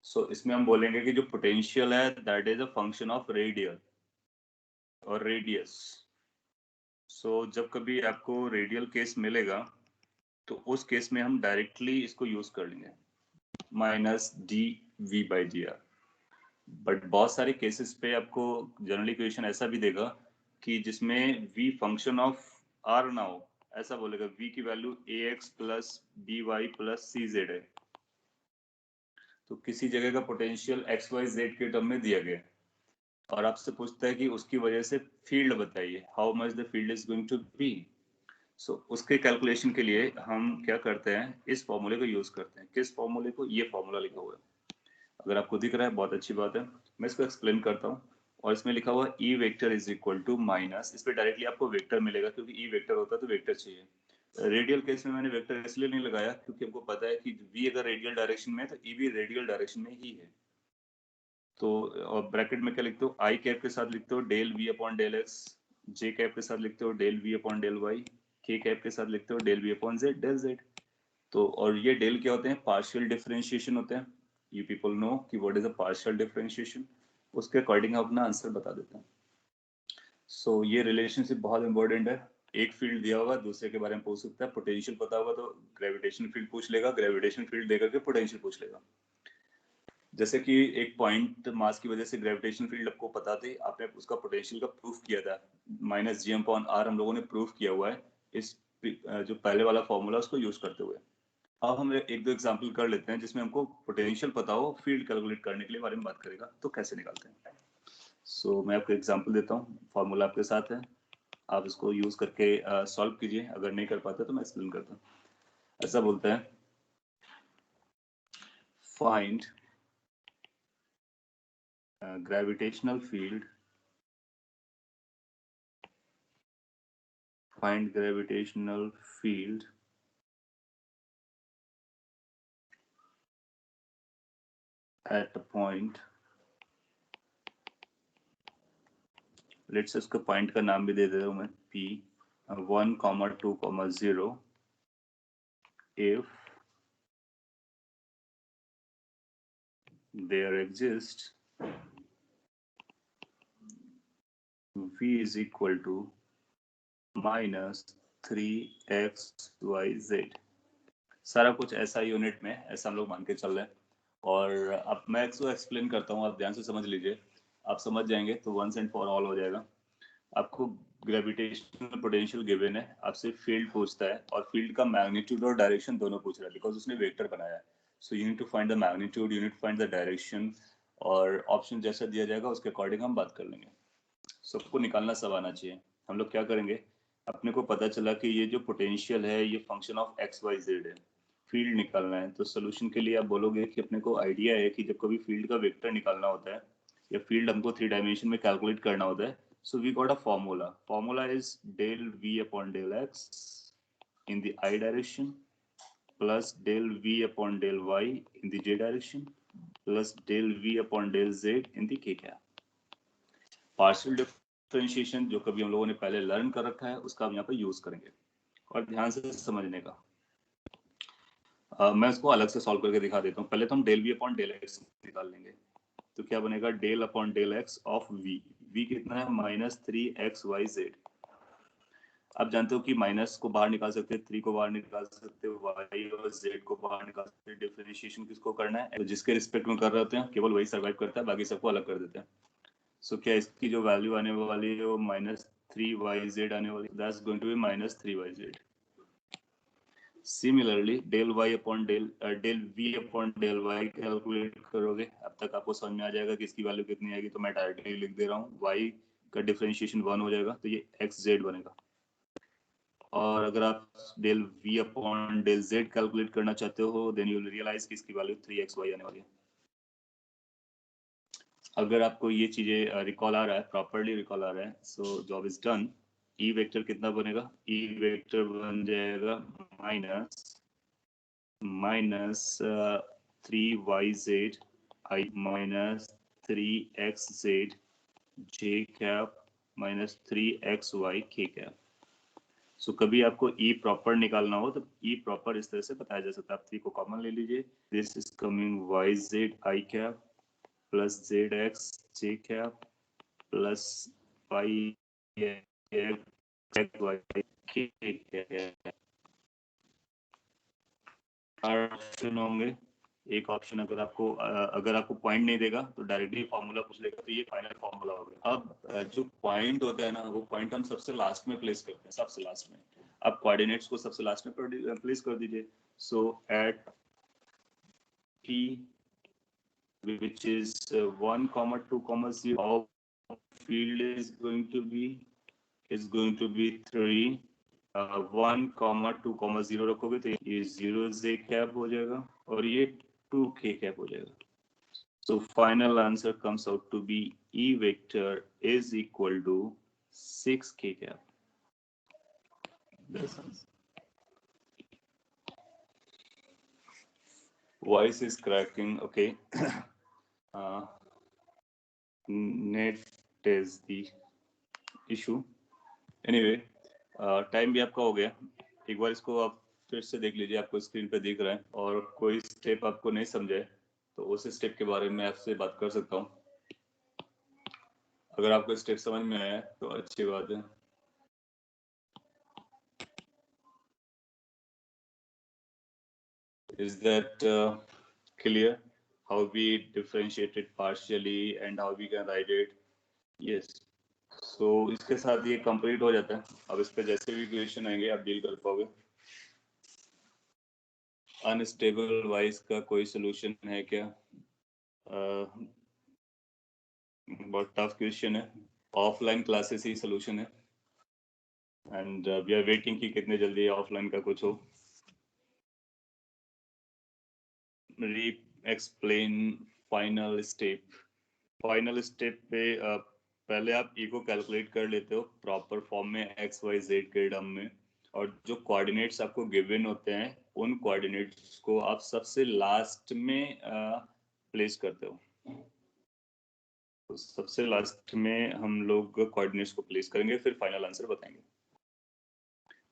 सो इसमें हम बोलेंगे कि जो पोटेंशियल है that is a function of radial और रेडियस। सो जब कभी आपको रेडियल केस मिलेगा तो उस केस में हम डायरेक्टली इसको यूज कर लेंगे, minus D V by D R. But बहुत सारे केसेस पे आपको जनरली इक्वेशन ऐसा भी देगा कि जिसमें v फंक्शन ऑफ r ना हो, ऐसा बोलेगा v की value ax plus B Y plus C Z है, तो किसी जगह का पोटेंशियल एक्स वाई जेड के टर्म में दिया गया और आपसे पूछता है कि उसकी वजह से फील्ड बताइए, how much the field is going to be. So उसके कैलकुलेशन के लिए हम क्या करते हैं, इस फॉर्मूले को यूज करते हैं। किस फॉर्मूले को? ये फॉर्मूला लिखा हुआ है, अगर आपको दिख रहा है बहुत अच्छी बात है। मैं इसको एक्सप्लेन करता हूँ, और इसमें लिखा हुआ E vector is equal to minus, इस पे डायरेक्टली आपको वेक्टर मिलेगा क्योंकि ई वेक्टर होता है तो वेक्टर चाहिए। रेडियल केस में मैंने वेक्टर इसलिए नहीं लगाया क्योंकि हमको पता है कि v अगर रेडियल डायरेक्शन में है तो ई भी रेडियल डायरेक्शन में ही है। तो और ब्रैकेट में क्या लिखते हो, आई कैप के साथ लिखते हो del V upon del X, J cap के साथ लिखते हो del V upon del Y, K cap के साथ लिखते हो del V upon Z, del Z. तो और ये डेल क्या होते हैं? पार्शियल डिफरेंशिएशन होते हैं। यू पीपल नो कि what is a partial differentiation, उसके अकॉर्डिंग हम अपना आंसर बता देते हैं। सो ये रिलेशनशिप बहुत इंपॉर्टेंट है। एक फील्ड दिया होगा, दूसरे के बारे में पूछ सकता है। पोटेंशियल पता होगा तो ग्रेविटेशन फील्ड पूछ लेगा, ग्रेविटेशन फील्ड देकर के पोटेंशियल पूछ लेगा। जैसे कि एक पॉइंट मास की वजह से ग्रेविटेशन फील्ड आपको पता थी, आपने उसका पोटेंशियल का प्रूफ किया था, minus G M upon R हम लोगों ने प्रूफ किया हुआ है इस जो पहले वाला फॉर्मूला उसको यूज करते हुए। अब हम एक दो एग्जांपल कर लेते हैं जिसमें हमको पोटेंशियल पता हो, फील्ड कैलकुलेट करने के लिए बारे में बात करेगा तो कैसे निकालते हैं। सो मैं आपको एग्जांपल देता हूँ, फॉर्मूला आपके साथ है, आप इसको यूज करके सॉल्व कीजिए। अगर नहीं कर पाते तो मैं एक्सप्लेन करता हूँ। ऐसा बोलते हैं, find gravitational field, find gravitational field at a point, let's say इसको पॉइंट का नाम भी दे देता हूँ मैं P 1,2,0 if there exists V is equal to minus 3xyz। सारा कुछ ऐसा यूनिट में, ऐसा हम लोग मान के चल रहे हैं। और अब मैं इसको एक्सप्लेन करता हूँ, आप ध्यान से समझ लीजिए, आप समझ जाएंगे तो वंस एंड फॉर ऑल हो जाएगा। आपको ग्रेविटेशनल पोटेंशियल गिवन है, आपसे फील्ड पूछता है और फील्ड का मैग्नीट्यूड और डायरेक्शन दोनों पूछ रहा है बिकॉज उसने वेक्टर बनाया है। So you need to find the magnitude, you need to find the direction, और ऑप्शन जैसा दिया जाएगा उसके अकॉर्डिंग हम बात कर लेंगे। सबको निकालना सब आना चाहिए। हम लोग क्या करेंगे, अपने को पता चला कि ये जो पोटेंशियल है ये function of X Y Z है, फील्ड निकालना है। तो सोल्यूशन के लिए आप बोलोगे कि अपने को आइडिया है कि जब कभी फील्ड का वेक्टर निकालना होता है या फील्ड हमको 3 डायमेंशन में कैलकुलेट करना होता है, so we got a formula is del V upon del X in the I direction plus del V upon del Y in the J direction plus del V upon del Z in the K cap. Partial differentiation जो कभी हम लोगों ने पहले लर्न कर रखा है उसका हम यहाँ पर यूज करेंगे, और ध्यान से समझने का। मैं उसको अलग से सॉल्व करके दिखा देता हूँ। पहले तो हम del V upon del X निकाल लेंगे। तो क्या बनेगा, del upon del X of V. V कितना है, -3xyz। आप जानते हो कि माइनस को बाहर निकाल सकते हैं, 3 को बाहर निकाल सकते हो, वाई और जेड को बाहर निकाल सकते हैं। डिफरेंशिएशन किसको करना है, तो जिसके रिस्पेक्ट में कर रहे होते हैं केवल वही सर्वाइव करता है, बाकी सबको अलग कर देते हैं। सो क्या इसकी जो वैल्यू आने वाली है वो -3yz आने वाली, that's going to be -3yz। Similarly del Y upon del V upon del Y calculate करोगे, अब तक आपको समझ में आ जाएगा कि इसकी वैल्यू कितनी आएगी। तो मैं डायरेक्टली लिख दे रहा हूँ, y का डिफरेंशिएशन 1 हो जाएगा तो ये xz बनेगा। और अगर आप del V upon del z calculate करना चाहते हो देन यू विल रियलाइज कि इसकी वैल्यू 3xy आने वाली है। अगर आपको ये चीजें रिकॉल आ रहा है, प्रॉपरली रिकॉल आ रहा है, so job is done. E vector कितना बनेगा, ई वेक्टर बन जाएगा minus 3yz I minus 3xz j cap minus 3xy k cap. So कभी आपको ई प्रॉपर निकालना हो तो ई प्रॉपर इस तरह से बताया जा सकता है। आप 3 को कॉमन ले लीजिए, this is coming yz I cap plus zx j cap plus y k cap. Option होंगे, एक ऑप्शन अगर आपको पॉइंट नहीं देगा तो डायरेक्टली फॉर्मूला पूछ लेगा, तो ये फाइनल फॉर्मूला हो गया। अब जो पॉइंट होता है ना, वो पॉइंट हम सबसे लास्ट में प्लेस करते हैं, सबसे लास्ट में। अब कोऑर्डिनेट्स को सबसे लास्ट में प्लेस कर दीजिए। सो eight t which is 1, 2, 0, field is going to be 3, 1, 2, 0 रखोगे तो ये 0 z कैप हो जाएगा और ये 2 k कैप हो जाएगा। So final answer comes out to be E vector is equal to 6 k cap. Voice is cracking. Okay. Net is the issue. Anyway, time भी आपका हो गया। एक बार इसको आप फिर से देख लीजिए, आपको स्क्रीन पे दिख रहा है। और कोई स्टेप आपको नहीं समझे तो उस स्टेप के बारे में आपसे बात कर सकता हूँ। अगर आपको स्टेप समझ में आया तो अच्छी बात है। Is that clear? How we differentiate it partially and how we can write it? Yes. So इसके साथ ये कंप्लीट हो जाता है। अब इस पे जैसे भी क्वेश्चन आएंगे आप डील कर पाओगे। अनस्टेबल वाइज का कोई सोल्यूशन है क्या? बहुत टफ क्वेश्चन है। ऑफलाइन क्लासेस ही सोल्यूशन है एंड वी आर वेटिंग कि कितने जल्दी ऑफलाइन का कुछ हो। री explain final step. Final step पे पहले आप ई को कैलकुलेट कर लेते हो प्रॉपर फॉर्म में एक्स वाई जेड के टर्म में, और जो कोऑर्डिनेट्स आपको गिवन होते हैं उन कोऑर्डिनेट्स को आप सबसे लास्ट में प्लेस करते हो। तो सबसे लास्ट में हम लोग कोऑर्डिनेट्स को प्लेस करेंगे, फिर फाइनल आंसर बताएंगे।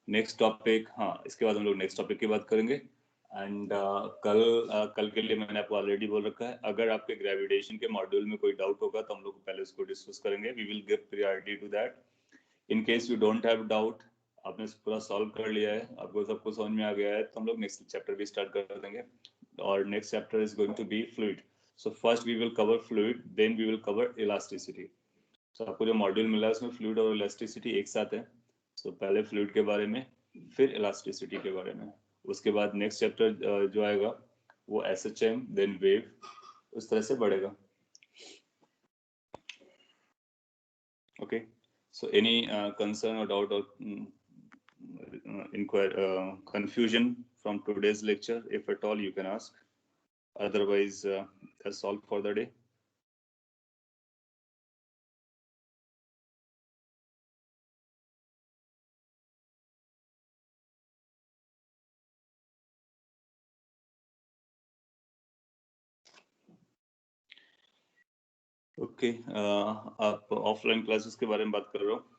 नेक्स्ट टॉपिक, हाँ इसके बाद हम लोग नेक्स्ट टॉपिक की बात करेंगे। एंड कल के लिए मैंने आपको ऑलरेडी बोल रखा है, अगर आपके ग्रेविटेशन के मॉड्यूल में कोई डाउट होगा तो हम लोग पहले उसको डिस्कस करेंगे। We will give priority to that. In case you don't have doubt, आपने पूरा सॉल्व कर लिया है, आपको सब कुछ समझ में आ गया है, तो हम लोग नेक्स्ट चैप्टर भी स्टार्ट कर देंगे। और next chapter is going to be fluid. So first we will cover fluid, then we will cover elasticity. So आपको जो मॉड्यूल मिला है उसमें फ्लूइड और इलास्टिसिटी एक साथ है। सो पहले फ्लूइड के बारे में, फिर इलास्टिसिटी के बारे में। उसके बाद नेक्स्ट चैप्टर जो आएगा वो SHM, देन वेव, उस तरह से बढ़ेगा। Okay, so any concern or doubt or confusion from today's lecture, if at all, you can ask. Otherwise, that's all for the day. Okay, आप ऑफलाइन क्लासेस के बारे में बात कर रहे हो?